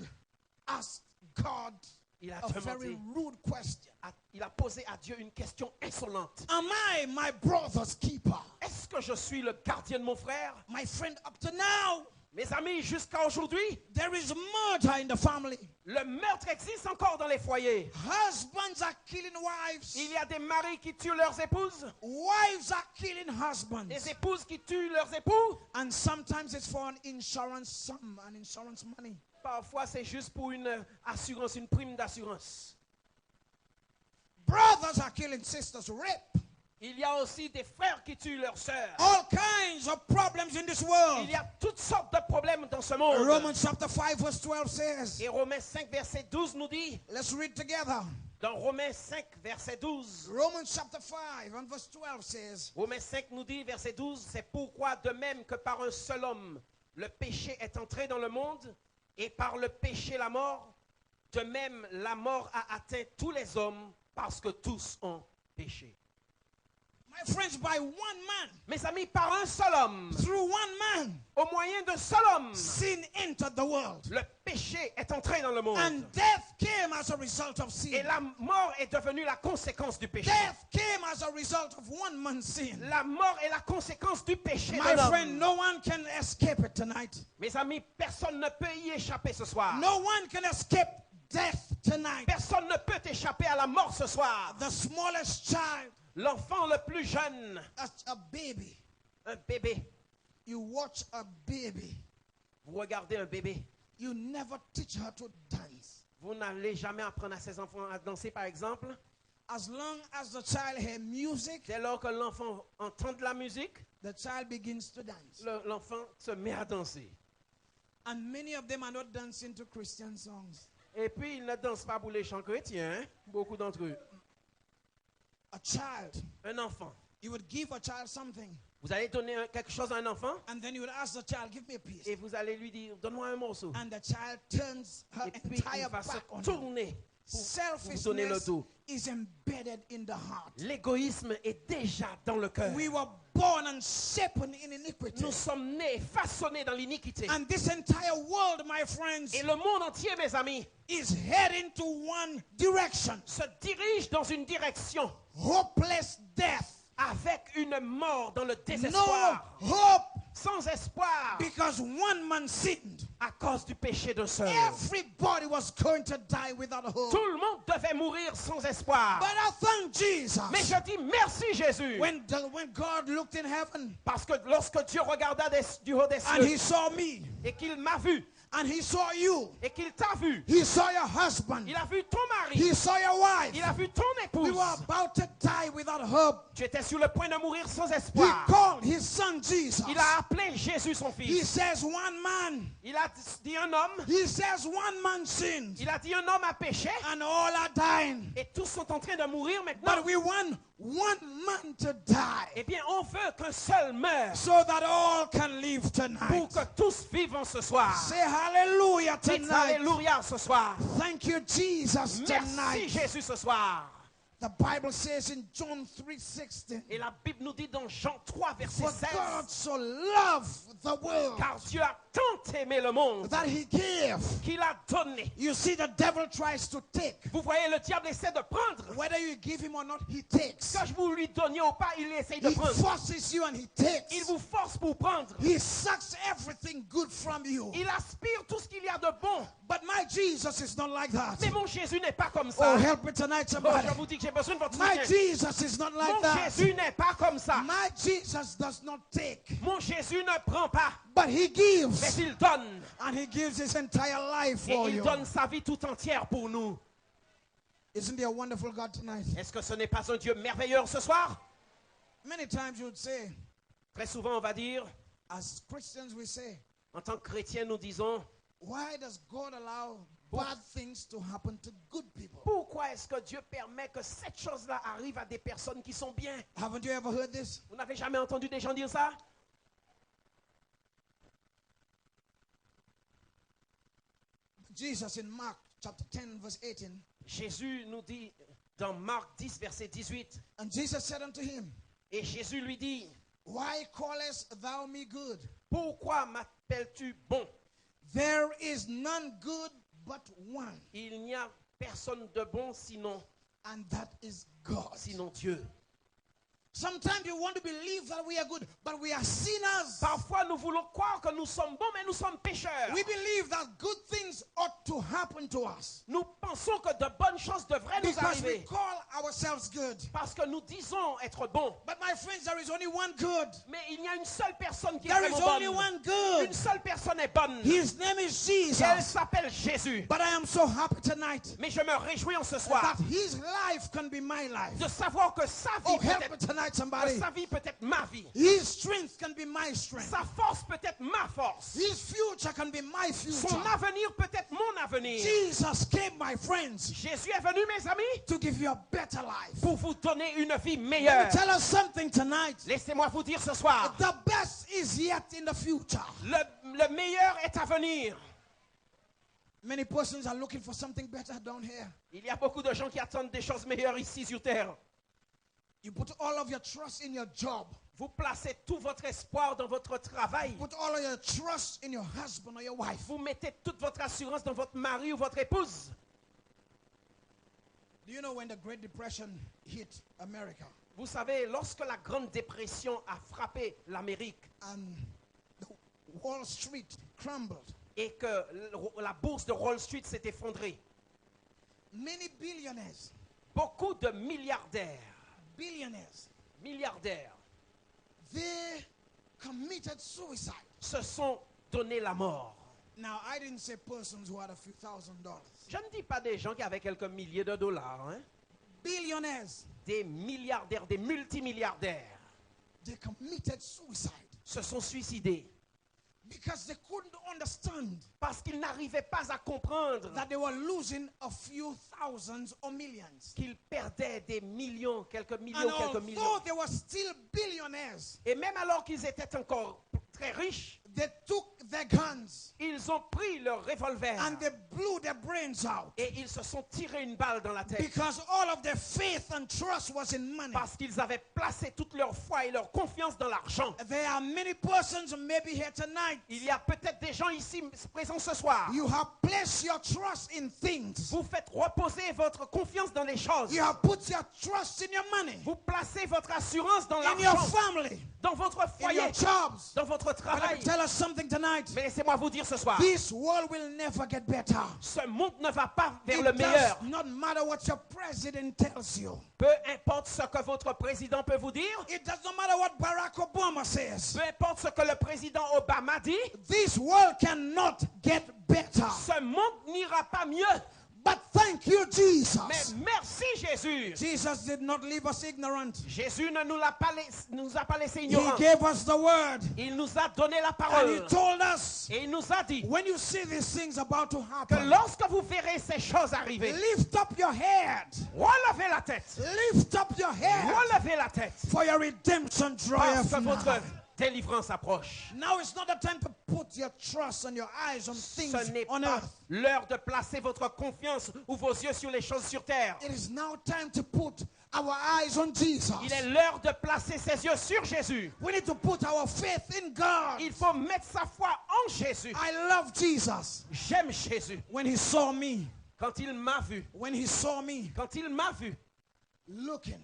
asked God il a a very demandé, rude question. il a posé à Dieu une question insolente. Am I my brother's keeper? Est-ce que je suis le gardien de mon frère? My friend, up to now, Mes amis, jusqu'à aujourd'hui, there is murder in the family. le meurtre existe encore dans les foyers. Husbands are killing wives. Il y a des maris qui tuent leurs épouses, Wives are killing husbands. des épouses qui tuent leurs époux. And sometimes it's for an insurance sum, an insurance money. Parfois, c'est juste pour une assurance, une prime d'assurance. Brothers are killing sisters, rape. Il y a aussi des frères qui tuent leurs sœurs. All kinds of problems in this world. Il y a toutes sortes de problèmes dans ce monde. Romans chapter 5 verse 12 says, Et Romains 5, verset 12 nous dit, let's read together. dans Romains 5, verset 12, Romans chapter 5 and verse 12 says, Romains 5 nous dit, verset 12, c'est pourquoi de même que par un seul homme, le péché est entré dans le monde, et par le péché la mort, de même la mort a atteint tous les hommes parce que tous ont péché. my My friends, by one man, Mes amis, par un seul homme, through one man, au moyen d'un seul homme, sin entered the world. le péché est entré dans le monde. And death came as a result of Et sin. la mort est devenue la conséquence du péché. Death came as a result of one man's sin. La mort est la conséquence du péché My de friend, l'homme. no one can escape it tonight. Mes amis, personne ne peut y échapper ce soir. No one can escape death tonight. Personne ne peut échapper à la mort ce soir. The smallest child, L'enfant le plus jeune, a baby. un bébé. You watch a baby. Vous regardez un bébé. You never teach her to dance. Vous n'allez jamais apprendre à ses enfants à danser, par exemple. As long as the child hears music, Dès lors que l'enfant entend de la musique, the child begins to dance. l'enfant se met à danser. And many of them are not dancing to Christian songs. Et puis, ils ne dansent pas pour les chants chrétiens, hein? Beaucoup d'entre eux. A child, Un enfant. you would give a child something, Vous allez donner quelque chose à un enfant and then you would ask the child, give me a piece. et vous allez lui dire, donne-moi un morceau. And the child turns her Et puis, entire il va se back on you. tourner pour vous donner le Selfishness dos. is embedded in the heart. L'égoïsme est déjà dans le cœur. We were born and shapen in iniquity. Nous sommes nés, façonnés dans l'iniquité. And this entire world, my friends, Et le monde entier, mes amis, is heading to one direction. se dirige dans une direction Hopeless death. avec une mort dans le No désespoir, hope sans espoir, because one man sinned. à cause du péché d'un seul. Everybody was going to die without hope. Tout le monde devait mourir sans espoir. But I thank Mais Jesus. je dis merci Jésus. When God looked in heaven Parce que lorsque Dieu regarda du haut des and he cieux saw me et qu'il m'a vu and he saw you, et qu'il t'a vu, he saw your husband, il a vu ton mari, he saw your wife. il a vu ton We épouse. were about to die without hope. Tu étais sur le point de mourir sans He espoir. called his son Jesus. Il a appelé Jésus son He fils. says one man. Il a dit un homme, He says one man sinned il a dit un homme a péché and all are dying. et tous sont en train de mourir maintenant. But we want one man to die Eh bien, on veut qu'un seul meure so that all can live pour tonight. que tous vivent ce soir. Say hallelujah Dites tonight. alléluia ce soir. Thank you, Jesus, Merci tonight. Jésus ce soir. The Bible says in John 3:16, Et la Bible nous dit dans Jean 3, verset for 16, God so loved the world car Dieu a tant aimé le monde that he gave. qu'il a donné. You see, the devil tries to take. Vous voyez, le diable essaie de prendre. Whether you give him or not, he takes. Que vous lui donniez ou pas, il essaie de He prendre. forces you and he takes. Il vous force pour prendre. He sucks everything good from you. Il aspire tout ce qu'il y a de bon. But my Jesus is not like that. Mais mon Jésus n'est pas comme Oh, ça. help me tonight, Oh, somebody. je vous dis que j'ai besoin de votre My soutien. Jesus is not like Mon that. Jésus n'est pas comme ça. My Jesus does not take, Mon Jésus ne prend pas, but he mais gives. il donne. And he gives his entire life Et for il you. donne sa vie tout entière pour nous. Isn't he a wonderful God tonight? Est-ce que ce n'est pas un Dieu merveilleux ce soir? Many times you would say, Très souvent, on va dire, as Christians, we say, en tant que chrétiens, nous disons, why does God allow bad things to happen to good people? pourquoi est-ce que Dieu permet que cette chose-là arrive à des personnes qui sont bien? Haven't you ever heard this? Vous n'avez jamais entendu des gens dire ça? Jesus in Mark chapter 10, verse 18, Jésus nous dit dans Marc 10, verset 18, and Jesus said unto him, et Jésus lui dit, why callest thou me good? pourquoi m'appelles-tu bon? There is none good but one, Il n'y a personne de bon sinon and that is God. Dieu. Sometimes you want to believe that we are good, but we are sinners. Parfois, nous voulons croire que nous sommes bons, mais nous sommes pécheurs. We believe that good things ought to happen to us Nous pensons que de bonnes choses devraient nous because we arriver. call ourselves good. Parce que nous disons être bons. But my friends, there is only one good. Mais il y a une seule personne qui est There is vraiment only bonne. one good. Une seule personne est bonne. His name is Et elle Jesus. s'appelle Jésus. But I am so happy tonight Mais je me réjouis en ce soir that his life can be my life. de savoir que sa vie Oh, peut help me être, tonight, que somebody. sa vie peut être ma vie. His strength can be my strength. Sa force peut être ma force. His future can be my Son future. avenir peut être mon avenir. Jesus came, my friends, Jésus est venu, mes amis, to give you a better life. pour vous donner une vie Let meilleure. me tell us something tonight. Laissez-moi vous dire ce soir, The best is yet in the future. le meilleur est à venir. Many persons are looking for something better down here. Il y a beaucoup de gens qui attendent des choses meilleures ici sur terre. You put all of your trust in your job. Vous placez tout votre espoir dans votre travail. Put all of your trust in your husband or your wife. Vous mettez toute votre assurance dans votre mari ou votre épouse. Do you know when the Great Depression hit America Vous savez, lorsque la Grande Dépression a frappé l'Amérique and the Wall Street crumbled, et que la bourse de Wall Street s'est effondrée, many billionaires, beaucoup de milliardaires, milliardaires, they committed suicide. se sont donné la mort. Now, I didn't say persons who had a few $1,000. Je ne dis pas des gens qui avaient quelques milliers de dollars, hein. Billionaires, Des milliardaires, des multimilliardaires they committed suicide se sont suicidés because they couldn't understand parce qu'ils n'arrivaient pas à comprendre that they were losing a few thousands or millions. qu'ils perdaient des millions, quelques millions, And quelques although millions. they were still billionaires, Et même alors qu'ils étaient encore très riches, they took their guns ils ont pris leur revolver and they blew their brains out et ils se sont tirés une balle dans la tête because all of their faith and trust was in money. parce qu'ils avaient placé toute leur foi et leur confiance dans l'argent. There are many persons maybe here tonight. Il y a peut-être des gens ici présents ce soir. You have placed your trust in things. Vous faites reposer votre confiance dans les choses. You have put your trust in your money, Vous placez votre assurance dans in your l'argent, family, dans votre in foyer, your jobs. dans votre But let travail. me tell us something tonight. Mais laissez-moi vous dire ce soir, This world will never get better. ce monde ne va pas vers It le meilleur. does not matter what your president tells you. Peu importe ce que votre président peut vous dire, It does not matter what Barack Obama says. peu importe ce que le président Obama dit, This world cannot get better. ce monde n'ira pas mieux. But thank you, Mais Jesus. merci Jésus. Jesus did not leave us ignorant. Jésus ne nous a pas laissé He ignorants. gave us the word. Il nous a donné la And parole. he told us, Et il nous a dit when you see these things about to que happen, lorsque vous verrez ces choses arriver, lift up your head. relevez la tête. Lift up your head. Relevez la tête. For your redemption Parce draweth que nigh. votre délivrance approche. Now it's not the time to put your trust and your eyes on things Ce n'est on pas earth. l'heure de placer votre confiance ou vos yeux sur les choses sur terre. It is now time to put our eyes on Jesus. Il est l'heure de placer ses yeux sur Jésus. We need to put our faith in God. Il faut mettre sa foi en Jésus. I love Jesus. J'aime Jésus. When he saw me, Quand il m'a vu, when he saw me quand il m'a vu, looking,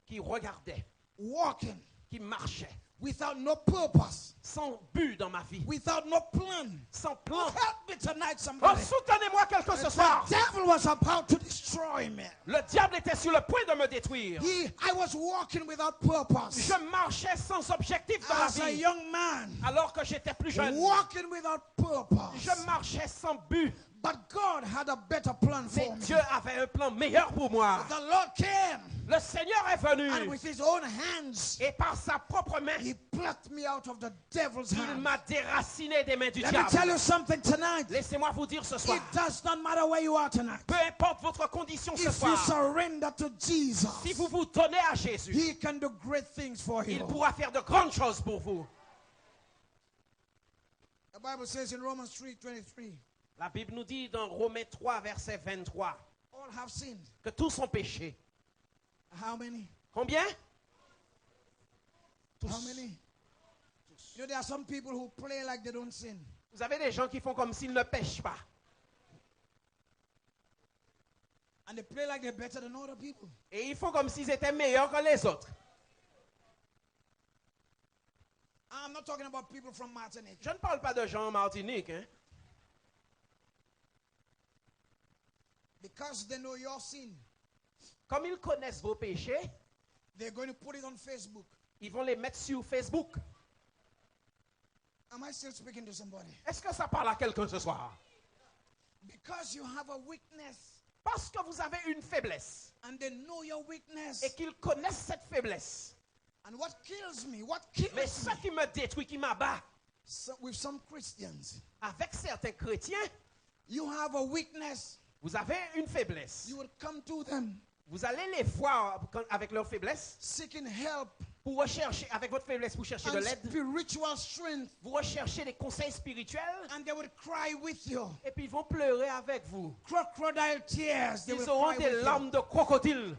qui regardait, walking, qui marchait, without no purpose, sans but dans ma vie, without no plan. sans Oh, plan. help me tonight, Oh, somebody. soutenez-moi quelqu'un ce soir. The devil was about to destroy me. Le diable était sur le point de me détruire. I was walking without purpose. Je marchais sans objectif dans la As a vie. young man, Alors que j'étais plus jeune, walking without purpose. je marchais sans but. But God had a better plan Mais for me. Dieu avait un plan meilleur pour moi. The Lord came, Le Seigneur est and venu with his own hands, et par sa propre main, he plucked me out of the devil's il hand. m'a déraciné des mains du Let me tell diable. you something tonight. Laissez-moi vous dire ce soir, It does not matter where you are tonight. peu importe votre condition ce If you soir, surrender to Jesus, si vous vous donnez à Jésus, he can do great things for il you. pourra faire de grandes choses pour vous. The Bible says in Romans 3:23, La Bible nous dit dans Romains 3, verset 23, all have sinned. que tous ont péché. How many? Combien? How many? You know, there are some people who play like they don't sin. Vous avez des gens qui font comme s'ils ne pêchent pas. And they play like they're better than other people. Et ils font comme s'ils étaient meilleurs que les autres. I'm not talking about people from Martinique. Je ne parle pas de gens en Martinique, hein. Because they know your sin, Comme ils connaissent vos péchés, they're going to put it on Facebook. ils vont les mettre sur Facebook. Am I still speaking to somebody? Est-ce que ça parle à quelqu'un ce soir? Because you have a weakness Parce que vous avez une faiblesse and they know your weakness. et qu'ils connaissent cette faiblesse. And what kills me, what Mais kills ce me, qui me détruit, qui m'abat, with some Christians, avec certains chrétiens, you have a weakness. vous avez une faiblesse. You will come to them Vous allez les voir avec leur faiblesse seeking help pour rechercher, avec votre faiblesse, pour chercher de and l'aide. spiritual strength, Vous recherchez des conseils spirituels and they will cry with you. et puis ils vont pleurer avec vous. Crocodile tears, they will Ils auront cry des with you. larmes de crocodile.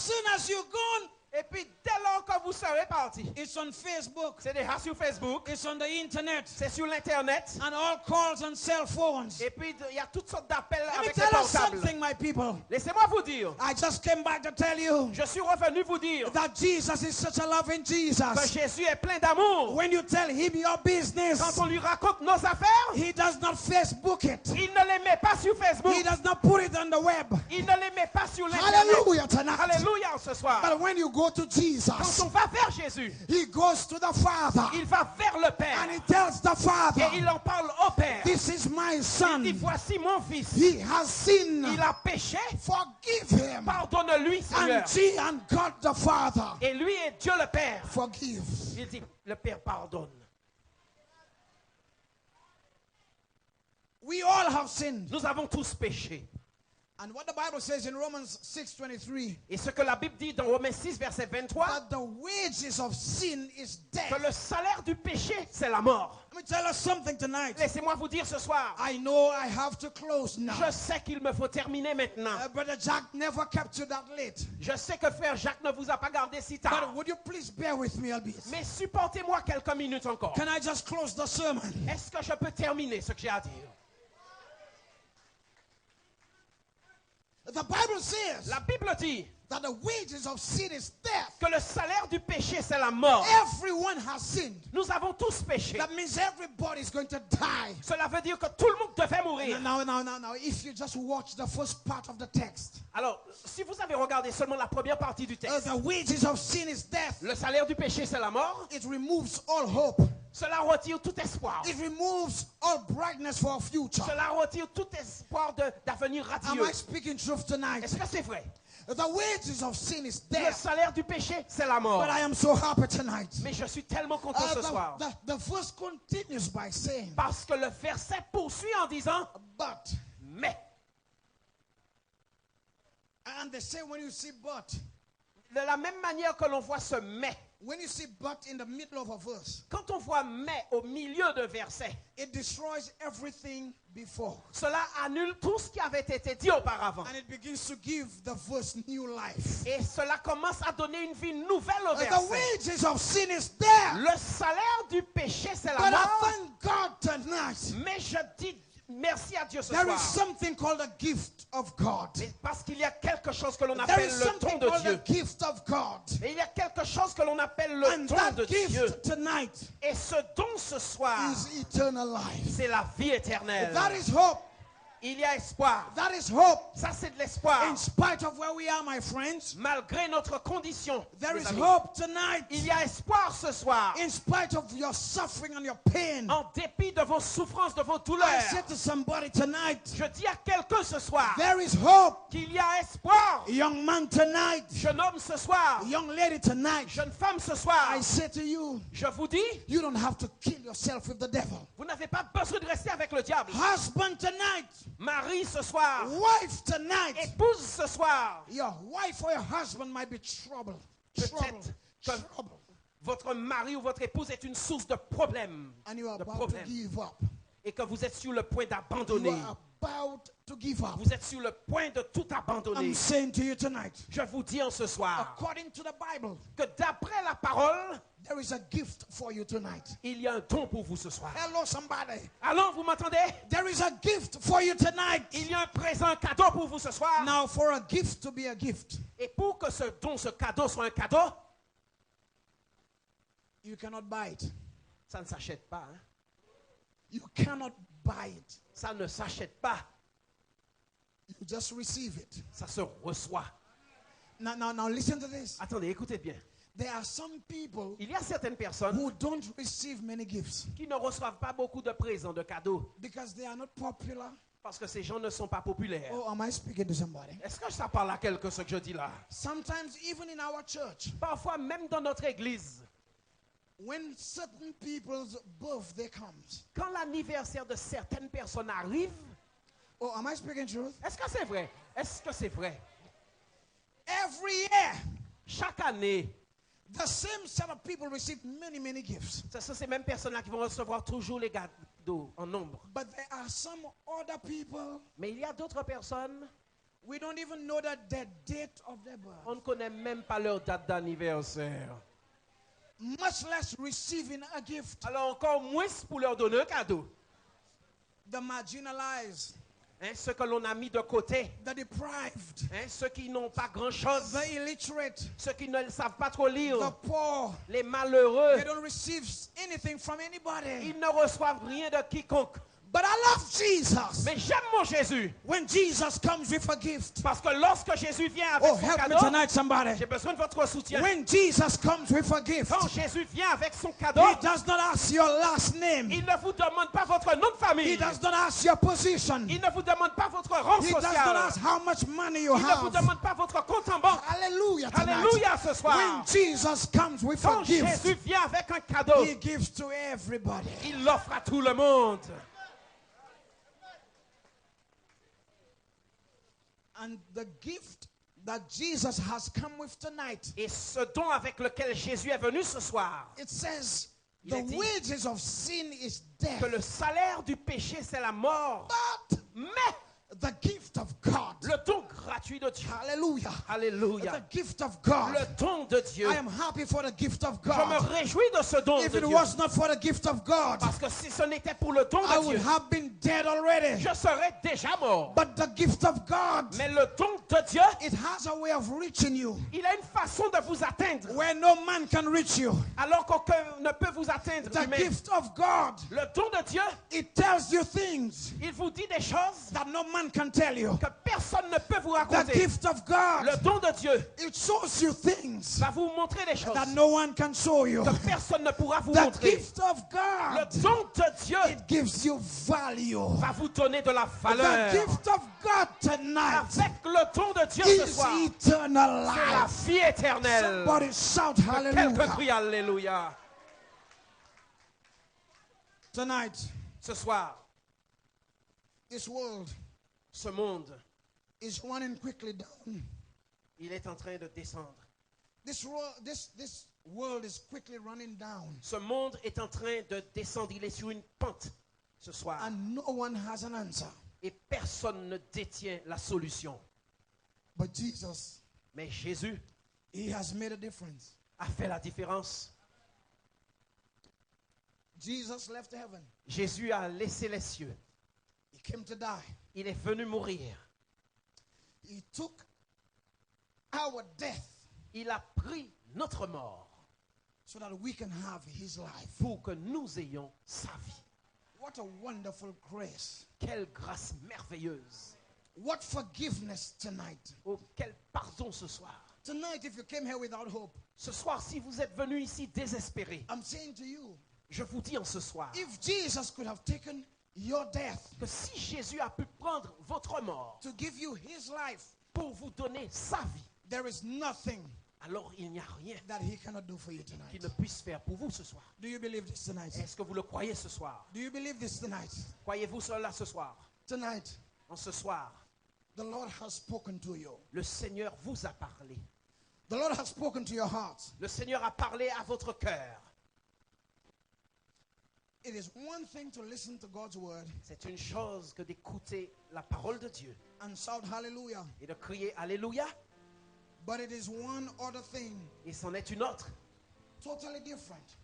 soon as you're gone, Et puis, dès lors que vous serez parti, it's on Facebook, c'est déjà sur Facebook, it's on the internet, c'est sur l'Internet. and all calls on cell phones. Et puis, il y a toutes sortes d'appels Let me avec les tell us portables. something, my people. Laissez-moi vous dire, I just came back to tell you je suis revenu vous dire that Jesus is such a loving que Jesus. Jésus est plein d'amour. When you tell him your business, Quand on lui raconte nos affaires, he does not Facebook it. il ne les met pas sur Facebook. He does not put it on the web. Il ne les met pas sur l'Internet. Hallelujah tonight. Alléluia ce soir. But when you go to Quand Jesus, on va vers Jésus, he goes to the Father il va vers le and Père he tells the Father, et il en parle au Père. this is my Il son. dit, voici mon fils. He has sinned. Il a péché. Forgive him. Pardonne-lui, Seigneur. And God the Father Et lui et Dieu le Père. forgive. Il dit, le Père pardonne. We all have sinned. Nous avons tous péché. And what the Bible says in Romans 6:23, Et ce que la Bible dit dans Romains 6, verset 23, that the wages of sin is death. que le salaire du péché, c'est la mort. Let me tell us something tonight. Laissez-moi vous dire ce soir, I know I have to close now. je sais qu'il me faut terminer maintenant. Brother Jack never kept you that late. Je sais que frère Jacques ne vous a pas gardé si tard. But would you please bear with me a bit? Mais supportez-moi quelques minutes encore. Can I just close the sermon? Est-ce que je peux terminer ce que j'ai à dire? The Bible says La Bible dit that the wages of sin is death. que le salaire du péché, c'est la mort. Everyone has sinned. Nous avons tous péché. That means everybody is going to die. Cela veut dire que tout le monde devait mourir. Now, if you just watch the first part of the text, Alors, si vous avez regardé seulement la première partie du texte, the wages of sin is death. le salaire du péché, c'est la mort. It removes all hope. Cela retire tout espoir. It removes all brightness for our future. Cela retire tout espoir d'avenir Am radieux. I speaking truth tonight? Est-ce que c'est vrai? The wages of sin is Le death. salaire du péché, c'est la mort. But I am so happy tonight. Mais je suis tellement content ce soir. The verse continues by saying, Parce que le verset poursuit en disant, but. mais. And they say when you see but, De la même manière que l'on voit ce mais, when you see but in the middle of a verse, quand on voit mais au milieu d'un verset, it destroys everything before. cela annule tout ce qui avait été dit auparavant. And it begins to give the verse new life. Et cela commence à donner une vie nouvelle au The verset. wages of sin is there. Le salaire du péché, c'est la But I mort. thank God tonight. Mais je dis merci à Dieu ce There soir. is something called a gift of God. Mais parce qu'il y a quelque chose que l'on There appelle is le something don de called Dieu. a gift of God. Et il y a quelque chose que l'on appelle le And don that de Dieu. gift tonight Et ce don ce soir, is eternal life. c'est la vie éternelle. That is hope. Il y a espoir. That is hope. Ça, c'est de l'espoir. In spite of where we are, my friends, Malgré notre condition, there mes is amis, hope tonight. il y a espoir ce soir. In spite of your suffering and your pain, En dépit de vos souffrances, de vos I douleurs, said to somebody tonight, je dis à quelqu'un ce soir there is hope. qu'il y a espoir. Young man tonight, Jeune homme ce soir, young lady tonight, jeune femme ce soir, I say to you, je vous dis, you don't have to kill yourself with the devil. vous n'avez pas besoin de rester avec le diable. Husband tonight, Mari ce soir, wife tonight, épouse ce soir, your wife or your husband might be trouble. peut-être que votre mari ou votre épouse est une source de problème, And you are de about to problème, give up. et que vous êtes sur le point You d'abandonner. are about to give up. Vous êtes sur le point de tout abandonner. I'm saying to you tonight, Je vous dis en ce soir according to the Bible, que d'après la parole, there is a gift for you tonight. il y a un don pour vous ce soir. Hello, somebody. Allons, vous m'entendez? There is a gift for you tonight. Il y a un présent, un cadeau pour vous ce soir. Now, for a gift to be a gift, Et pour que ce don, ce cadeau soit un cadeau, you cannot buy it. ça ne s'achète pas. Hein? You cannot buy it. Ça ne s'achète pas. You just receive it. Ça se reçoit. Now, listen to this. Attendez, écoutez bien. There are some people Il y a certaines personnes who don't receive many gifts qui ne reçoivent pas beaucoup de présents, de cadeaux, because they are not popular. parce que ces gens ne sont pas populaires. Oh, am I speaking to somebody? Est-ce que ça parle à quelqu'un ce que je dis là? Sometimes, even in our church, Parfois, même dans notre église, when certain people's birthday comes, quand l'anniversaire de certaines personnes arrive, oh, am I speaking truth? est-ce que c'est vrai? Est-ce que c'est vrai? Every year, Chaque année, the same set of people receive many gifts. ce sont ces mêmes personnes-là qui vont recevoir toujours les cadeaux en nombre. But there are some other people Mais il y a d'autres personnes We don't even know the date of their birth. On ne connaît même pas leur date d'anniversaire. Much less receiving a gift. Alors encore moins pour leur donner un cadeau. The marginalized, Hein, ceux que l'on a mis de côté, the deprived, hein, ceux qui n'ont pas grand-chose, the illiterate, ceux qui ne savent pas trop lire, the poor. les malheureux, They don't receive anything from anybody. ils ne reçoivent rien de quiconque. But I love Jesus. Mais j'aime mon Jésus, When Jesus comes with a gift. parce que lorsque Jésus vient avec Oh, son help me cadeau, tonight, somebody. j'ai besoin de votre soutien. When Jesus comes with a gift, Quand Jésus vient avec son cadeau, he does not ask your last name. il ne vous demande pas votre nom de famille. He does not ask your position. Il ne vous demande pas votre rang He does not social. ask how much money you Il ne vous have. demande pas votre compte en banque. Hallelujah tonight. Alléluia ce soir. When Jesus comes with a Quand gift, Jésus vient avec un cadeau, he gives to everybody. il l'offre à tout le monde. And the gift that Jesus has come with tonight, Et ce don avec lequel Jésus est venu ce soir, it says Il the est dit wages of sin is death. que le salaire du péché, c'est la mort. But Mais the gift of God, le don gratuit de Dieu, hallelujah, alléluia, the gift of God, le don de Dieu, I am happy for the gift of je me God. réjouis de ce don If de it Dieu. was not for the gift of God, Parce que si ce n'était pour le don I de would Dieu, have been dead already. je serais déjà mort. But the gift of God, Mais le don de Dieu, it has a way of reaching you il a une façon de vous atteindre, where no man can reach you. alors qu'aucun ne peut vous atteindre The lui-même. gift of God, Le don de Dieu, it tells you things il vous dit des choses that no man can tell you. que personne ne peut vous The raconter. gift of God, Le don de Dieu it shows you things va vous montrer des choses that no one can show you. que personne ne pourra vous The montrer. gift of Le God, don de Dieu it gives you value. va vous donner de la The valeur. gift of God tonight Avec le don de Dieu ce is soir, eternal c'est la life. vie éternelle. Somebody shout Quelqu'un hallelujah. crie alléluia. Tonight, Ce soir, this world ce monde, is running quickly down. il est en train de descendre. This world is quickly running down. Ce monde est en train de descendre. Il est sur une pente ce soir. And no one has an answer. Et personne ne détient la solution. But Jesus, Mais Jésus he has made a difference. a fait la différence. Jesus left heaven. Jésus a laissé les cieux. He came to die. Il est venu mourir. He took our death Il a pris notre mort so that we can have his life. pour que nous ayons sa vie. What a wonderful grace. Quelle grâce merveilleuse. What forgiveness tonight. Oh, quel pardon ce soir. Tonight, if you came here without hope, Ce soir, si vous êtes venu ici désespéré, I'm saying to you, je vous dis en ce soir if Jesus could have taken your death que si Jésus a pu prendre votre mort to give you his life, pour vous donner sa vie, there is nothing alors il n'y a rien that he cannot do for you qu'il tonight. ne puisse faire pour vous ce soir. Do you believe this tonight? Est-ce que vous le croyez ce soir? Do you believe this tonight? Croyez-vous cela ce soir? Tonight, En ce soir, the Lord has spoken to you. le Seigneur vous a parlé. The Lord has spoken to your heart. Le Seigneur a parlé à votre cœur. It is one thing to listen to God's word C'est une chose que d'écouter la parole de Dieu and shout hallelujah. et de crier Alléluia. But it is one other thing, Et c'en est une autre, totally different,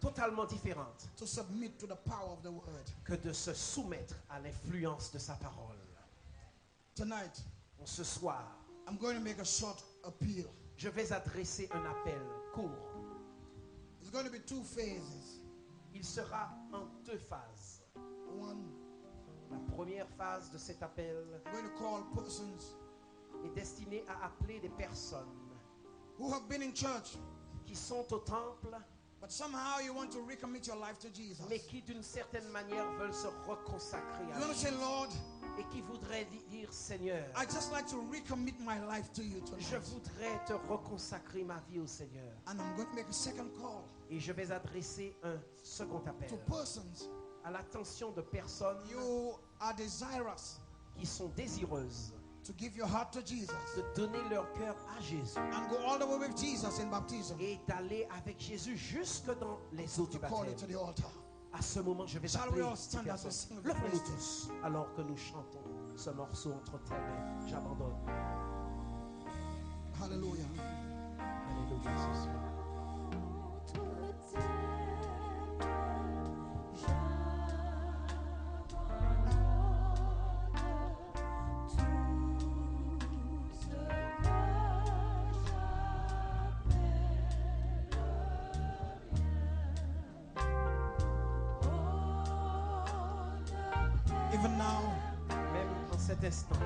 totalement différente, to submit to the power of the word. que de se soumettre à l'influence de sa parole. Tonight, En ce soir, I'm going to make a short appeal. je vais adresser un appel court. It's going to be two phases. Il sera en deux phases. One, La première phase de cet appel I'm going to call persons est destinée à appeler des personnes who have been in church, qui sont au temple, but somehow you want to recommit your life to Jesus. mais qui d'une certaine manière veulent se reconsacrer You à want to say, Jésus Lord, et qui voudraient dire Seigneur, I just like to recommit my life to you je tonight. voudrais te reconsacrer ma vie au Seigneur. And I'm going to make a second call Et je vais adresser un second appel to persons à l'attention de personnes you are desirous qui sont désireuses to give your heart to Jesus de donner leur cœur à Jésus and go all the way with Jesus in baptism. et d'aller avec Jésus jusque dans les eaux du To call it to baptême. the altar. À ce moment, je vais Shall appeler we all ces stand as we personnes. sing the Levons-nous praise? tous alors que nous chantons. ce morceau entre tes mains. J'abandonne. Hallelujah. Alléluia, ce soir. Even now, Même en cet instant,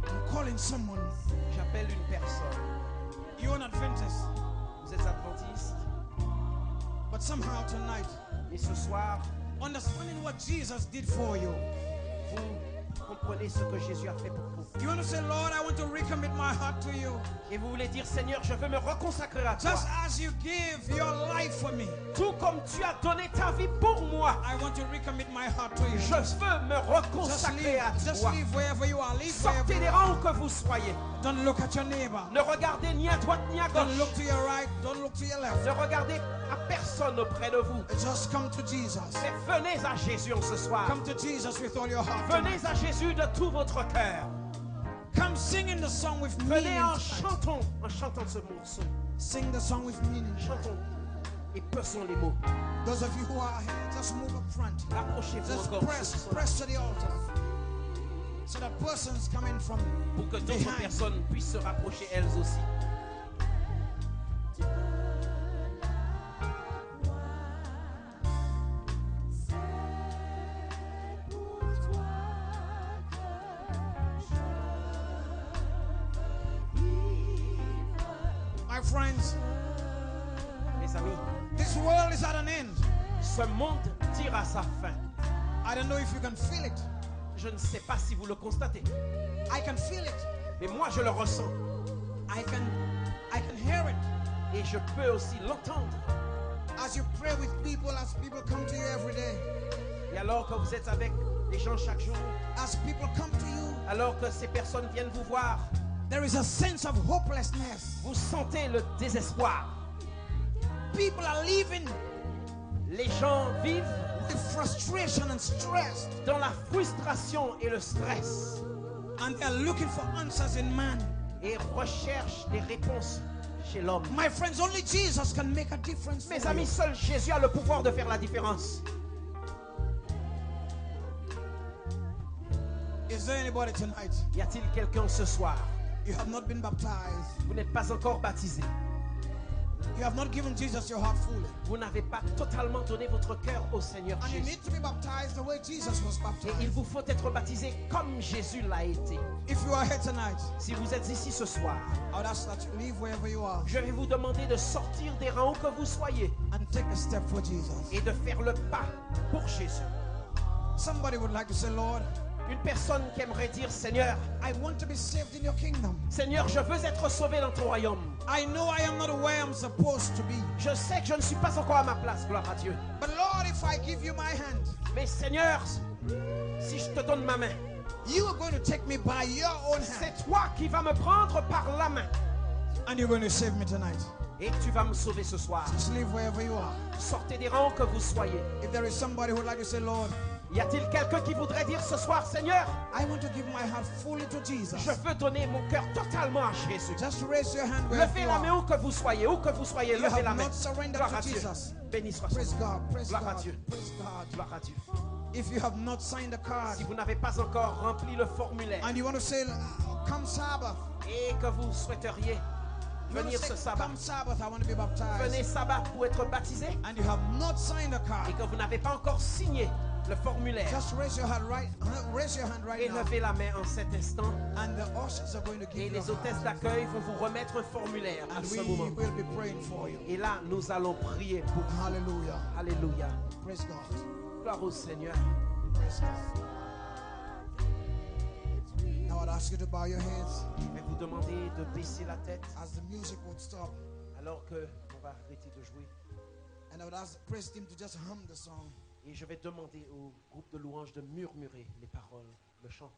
I'm calling someone. j'appelle une personne. You're an Adventist, Vous êtes adventiste, but somehow tonight, et ce soir, understanding what Jesus did for you, vous comprenez ce que Jésus a fait pour vous. you want to say, Lord, I want to recommit my heart to you. Et vous voulez dire, Seigneur, je veux me reconsacrer à toi. Just as you give your life for me, Tout comme tu as donné ta vie pour moi, I want to recommit my heart to you. je veux me reconsacrer à Just toi. leave wherever you are. Leave Sortez wherever des you are. rangs que vous soyez. Don't look at your neighbor. Ne regardez ni à droite ni à Don't gauche. look to your right. Don't look to your left. Ne regardez à personne auprès de vous. Just come to Jesus. Mais venez à Jésus en ce soir. Come to Jesus with all your heart. Venez à Jésus de tout votre cœur. Come singing the song with Venez meaning. en tonight. chantant ce morceau. Sing the song with meaning. Chantons et pesons les mots. Those of you who are here, just move up front. Rapprochez-vous Just encore ce press, soir press to the altar. So that person's coming from pour que d'autres behind. personnes puissent se rapprocher elles aussi. My friends, Mes amis, this world is at an end. ce monde tire à sa fin. I don't know if you can feel it. Je ne sais pas si vous le constatez, I can feel it. mais moi je le ressens I can hear it. et je peux aussi l'entendre. As you pray with people, as people come to you every day, Et alors que vous êtes avec les gens chaque jour, as people come to you, alors que ces personnes viennent vous voir, there is a sense of hopelessness. vous sentez le désespoir. People are living Les gens vivent with frustration and stress, dans la frustration et le stress and they're looking for answers in man. et recherchent des réponses chez l'homme. My friends, only Jesus can make a difference. Mes for amis, you. seul Jésus a le pouvoir de faire la différence. Is there anybody tonight? Y a-t-il quelqu'un ce soir? You have not been baptized. Vous n'êtes pas encore baptisé. You have not given Jesus your heart fully. Vous n'avez pas totalement donné votre cœur au Seigneur And you Jésus. need to be baptized the way Jesus was Et il baptized. vous faut être baptisé comme Jésus l'a été. If you are here tonight, Si vous êtes ici ce soir, I would ask that you leave wherever you are je vais vous demander de sortir des rangs que vous soyez and take a step for Jesus. et de faire le pas pour Jésus. Somebody would like to say, Lord, Une personne qui aimerait dire, Seigneur, I want to be saved in your kingdom. Seigneur, je veux être sauvé dans ton royaume. I know I am not where I'm supposed to be. Je sais que je ne suis pas encore à ma place, gloire à Dieu. But Lord, if I give you my hand, Mais Seigneur, si je te donne ma main, you are going to take me by your own hand c'est toi qui vas me prendre par la main and you're going to save me tonight. et tu vas me sauver ce soir. Just leave wherever you are. Sortez des rangs que vous soyez. If there is somebody who would like to say, Lord, Y a-t-il quelqu'un qui voudrait dire ce soir, Seigneur, I want to give my heart fully to Jesus. je veux donner mon cœur totalement à Jésus. Just raise your hand wherever Levez you la main are. où que vous soyez, You levez la have main. not surrendered Gloire to à Dieu. Jesus. Béni soit son Praise nom. God, praise Gloire à God, Dieu. praise God. Gloire à Dieu. If you have not signed a card Si vous n'avez pas encore rempli le formulaire and you want to say, come Sabbath, et que vous souhaiteriez you want to venir say, ce sabbat, come Sabbath, I want to be baptized, venez sabbat pour être baptisé and you have not signed a et card, que vous n'avez pas encore signé le formulaire, just raise your hand right et now, levez la main en cet instant and the ushers are going to et give you les a hôtesses hand. d'accueil vont vous remettre un formulaire à And ce we moment. will be praying for you. Et là, nous allons prier pour vous. Hallelujah. Alléluia. Praise God. Gloire au Seigneur. Praise God. Now I'd ask you to bow your heads Je vais vous demander de baisser la tête as the music would stop. alors que on va arrêter de jouer. And I would ask the praise team to just hum the song. Et je vais demander au groupe de louanges de murmurer les paroles, le chant.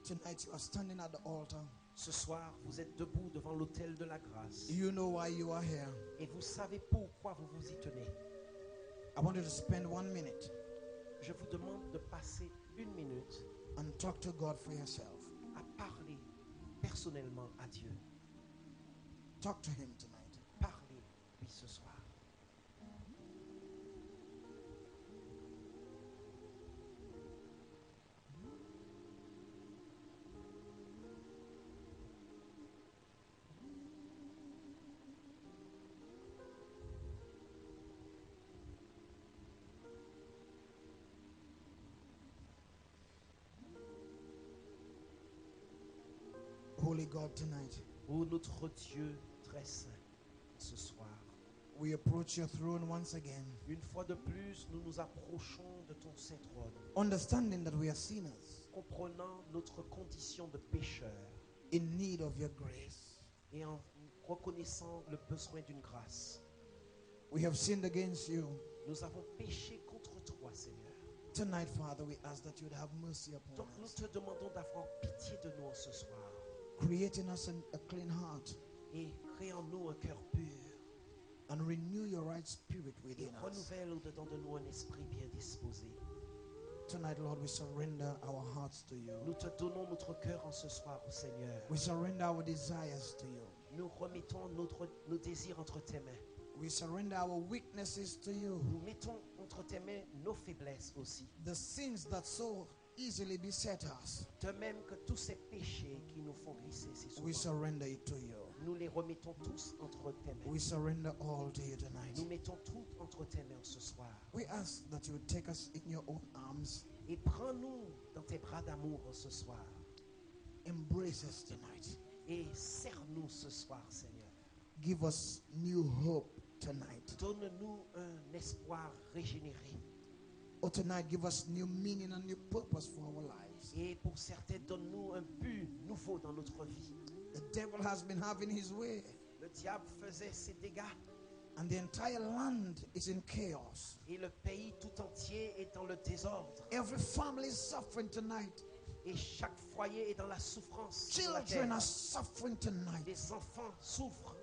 Tonight you are standing at the altar. Ce soir, vous êtes debout devant l'autel de la grâce. You know why you are here. Et vous savez pourquoi vous vous y tenez. I want you to spend 1 minute Je vous demande de passer 1 minute and talk to God for yourself. à parler personnellement à Dieu. Talk to Him tonight. Parlez-lui ce soir. Holy God, tonight, Ô notre Dieu très saint, ce soir, we approach your throne once again, une fois de plus, nous nous approchons de ton saint trône, understanding that we are sinners comprenant notre condition de pécheur in need of your grace. et en reconnaissant le besoin d'une grâce. We have sinned against you. Nous avons péché contre toi, Seigneur. Tonight, Father, we ask that you would have mercy upon Donc nous us, te demandons d'avoir pitié de nous ce soir creating us a clean heart et crée en nous un cœur pur and renew your right spirit et within us. renouvelle au-dedans de nous un esprit bien disposé. Tonight, Lord, we surrender our hearts to you. Nous te donnons notre cœur en ce soir au Seigneur. We surrender our desires to you. Nous remettons nos désirs entre tes mains. We surrender our weaknesses to you. Nous mettons entre tes mains nos faiblesses aussi. The sins that so easily beset us, De même que tous ces péchés qui nous font glisser si we souvent, surrender it to you. nous les remettons tous entre tes mains. We surrender all to you tonight. Nous mettons tout entre tes mains ce soir. We ask that you would take us in your own arms, Et prends-nous dans tes bras d'amour ce soir. embrace us tonight. Et serre-nous ce soir, Seigneur. Give us new hope tonight. Donne-nous un espoir régénéré. Oh, tonight, give us new meaning and new purpose for our lives. Et pour certains, donne-nous un but nouveau dans notre vie. The devil has been having his way, Le diable faisait ses dégâts and the entire land is in chaos. et le pays tout entier est dans le désordre. Every family is suffering tonight. Et chaque foyer est dans la souffrance. Sur la Children terre. are suffering tonight. Les enfants souffrent.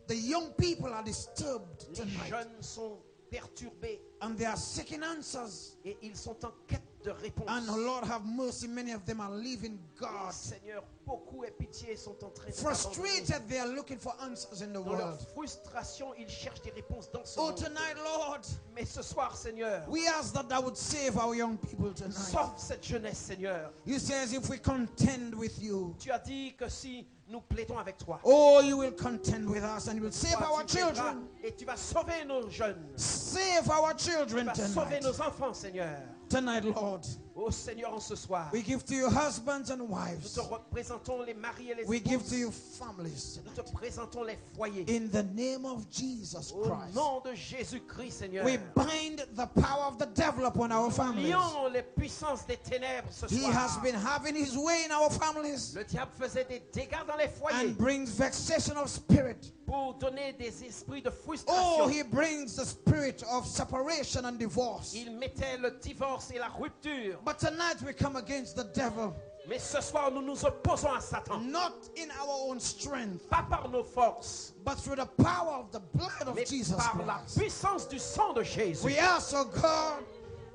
The young people are disturbed Les tonight, jeunes sont perturbés and they are seeking answers. et ils sont en quête de réponse. And Lord, have mercy, many of them are leaving Et God. Seigneur, beaucoup et pitié sont en train de Frustrated, they are looking for answers in the Dans leur world. frustration, ils cherchent des réponses dans ce Oh, monde. tonight, Lord, Mais ce soir, Seigneur, we ask that thou would save our young people tonight. sauve cette jeunesse, Seigneur. You says if we contend with you, Tu as dit que si nous plaidons avec toi, oh, you will contend with us and you will save toi, our tu plaideras children. et tu vas sauver nos jeunes. Save our Tu children vas sauver tonight. nos enfants, Seigneur. Tonight, Lord, Oh Seigneur, en ce soir, we give to you husbands and nous wives. te représentons les maris et les We give épouses. to you families. Nous te présentons les foyers. In the name of Jesus Au Christ, nom de Jésus-Christ, Seigneur. we bind the power of the devil upon our families. Lions les puissances des ténèbres ce He soir. has been having his way in our families Le diable faisait des dégâts dans les foyers and brings vexation of spirit. pour donner des esprits de Oh, frustration. he brings the spirit of separation and divorce. Il mettait le divorce et la rupture. But tonight we come against the devil, Mais ce soir, nous nous opposons à Satan. not in our own strength, Pas par nos forces, but through the power of the blood of mais Jesus par la Christ. puissance du sang de Jésus. We ask, oh God,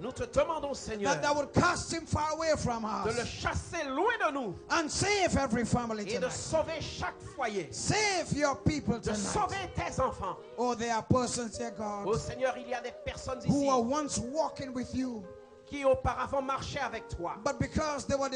Nous te demandons, Seigneur, that thou would cast him far away from de le us chasser loin de nous and save every family et de tonight. sauver chaque foyer. Save your people De tonight. sauver tes enfants. Oh, there are persons here, Oh God, Seigneur, il y a des personnes who ici were once walking with you, qui auparavant marchaient avec toi. but because they were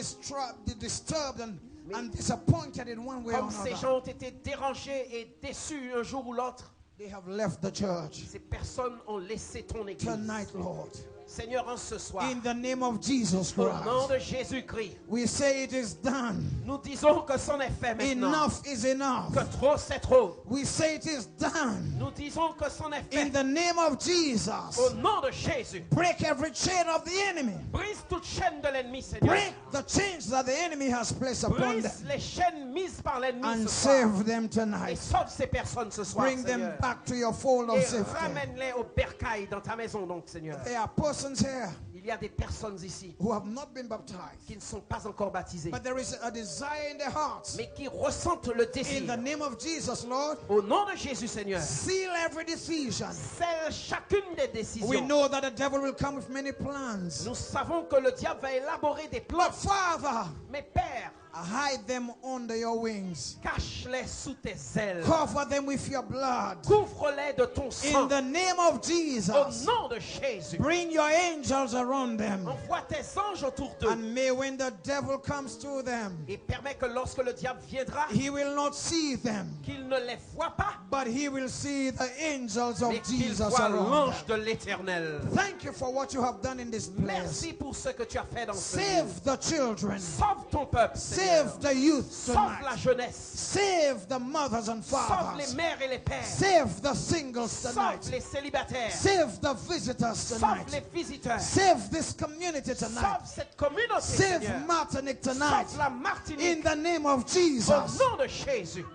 disturbed and disappointed in one way or Comme ces another, gens ont été dérangés et déçus un jour ou l'autre, they have left the church. ces personnes ont laissé ton église. Tonight, Lord, Seigneur, en ce soir, in the name of Jesus au nom Christ, de Jésus-Christ, we say it is done. nous disons que c'en est fait maintenant. Enough is enough. Que trop c'est trop. We say it is done. Nous disons que c'en est In fait. the name of Au Jesus, nom de Jésus, break every chain of the enemy. brise toute chaîne de l'ennemi, Seigneur. Break the chains that the enemy has placed upon Brise them les chaînes mises par l'ennemi and ce soir. save them Et tonight. sauve ces personnes ce soir, Bring them Seigneur. back to your fold of Et safety. ramène-les au bercail dans ta maison, donc, Seigneur. There are persons persons here Il y a des personnes ici who have not been baptized, qui ne sont pas encore baptisées, but there is a desire in their hearts. mais qui ressentent le In désir. the name of Jesus, Lord, Au nom de Jésus, Seigneur, seal every decision. scelle chacune des We décisions. know that the devil will come with many plans. Nous savons que le diable va élaborer des plans. But Father, Mais Père, hide them under your wings. cache-les sous tes ailes. Cover them with your blood. Couvre-les de ton In sang. the name of Au Jesus, nom de Jésus. bring your angels around them. Envoie tes anges autour d'eux. And may when the devil comes to them, Et permets que lorsque le diable viendra, he will not see them, qu'il ne les voit pas, but he will see the angels of mais qu'il Jesus voit around l'ange them. de l'Éternel. Thank you for what you have done in this place. Merci pour ce que tu as fait dans ce lieu. Save the children. Sauve ton peuple, Seigneur. Save the youth Sauve la tonight. jeunesse. Save the mothers and Sauve les fathers. mères et les pères. Save the singles Sauve tonight. les célibataires. Save the visitors Sauve tonight. les visiteurs. Save this community tonight. Sauve cette communauté, Save Seigneur. Martinique tonight. Sauve la In Martinique. the name of Au Jesus. nom de Jésus.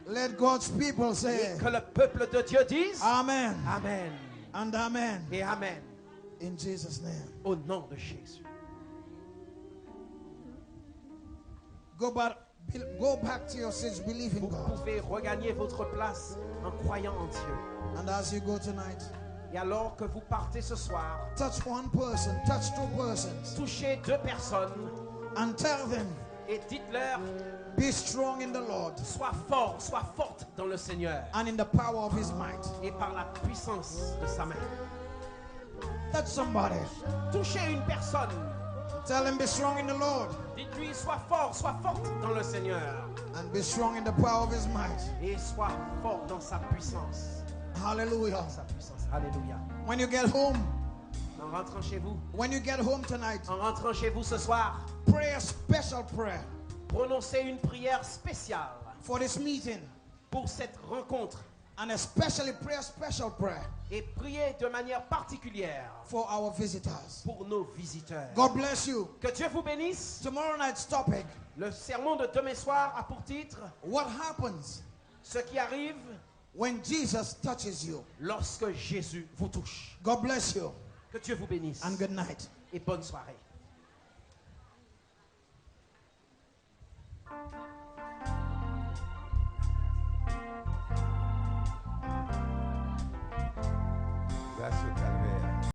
Let God's people Et say que le peuple de Dieu dise Amen Amen and Amen. et Amen. In Jesus' name. Au nom de Jésus. Go back to your seats, believe in Vous God. pouvez regagner votre place en croyant en Dieu. And as you go tonight, Et alors que vous partez ce soir, touch one person, touch two persons, touchez deux personnes and tell them, et dites-leur, be strong in the Lord sois fort, sois forte dans le Seigneur and in the power of his might. et par la puissance de sa main. Touch somebody. Touchez une personne, Tell them, be strong in the Lord dites-lui, sois fort, sois forte dans le Seigneur and be strong in the power of his might. et sois fort dans sa puissance. Hallelujah. Dans sa puissance. Alléluia. When you get home, En rentrant chez vous, when you get home tonight, en rentrant chez vous ce soir, pray a special prayer prononcez une prière spéciale for this meeting, pour cette rencontre and especially pray a special prayer et priez de manière particulière for our visitors. pour nos visiteurs. God bless you. Que Dieu vous bénisse. Tomorrow night's topic, Le sermon de demain soir a pour titre what happens ce qui arrive when Jesus touches you. lorsque Jésus vous touche. God bless you Que Dieu vous bénisse and good night. et bonne soirée. Gracias.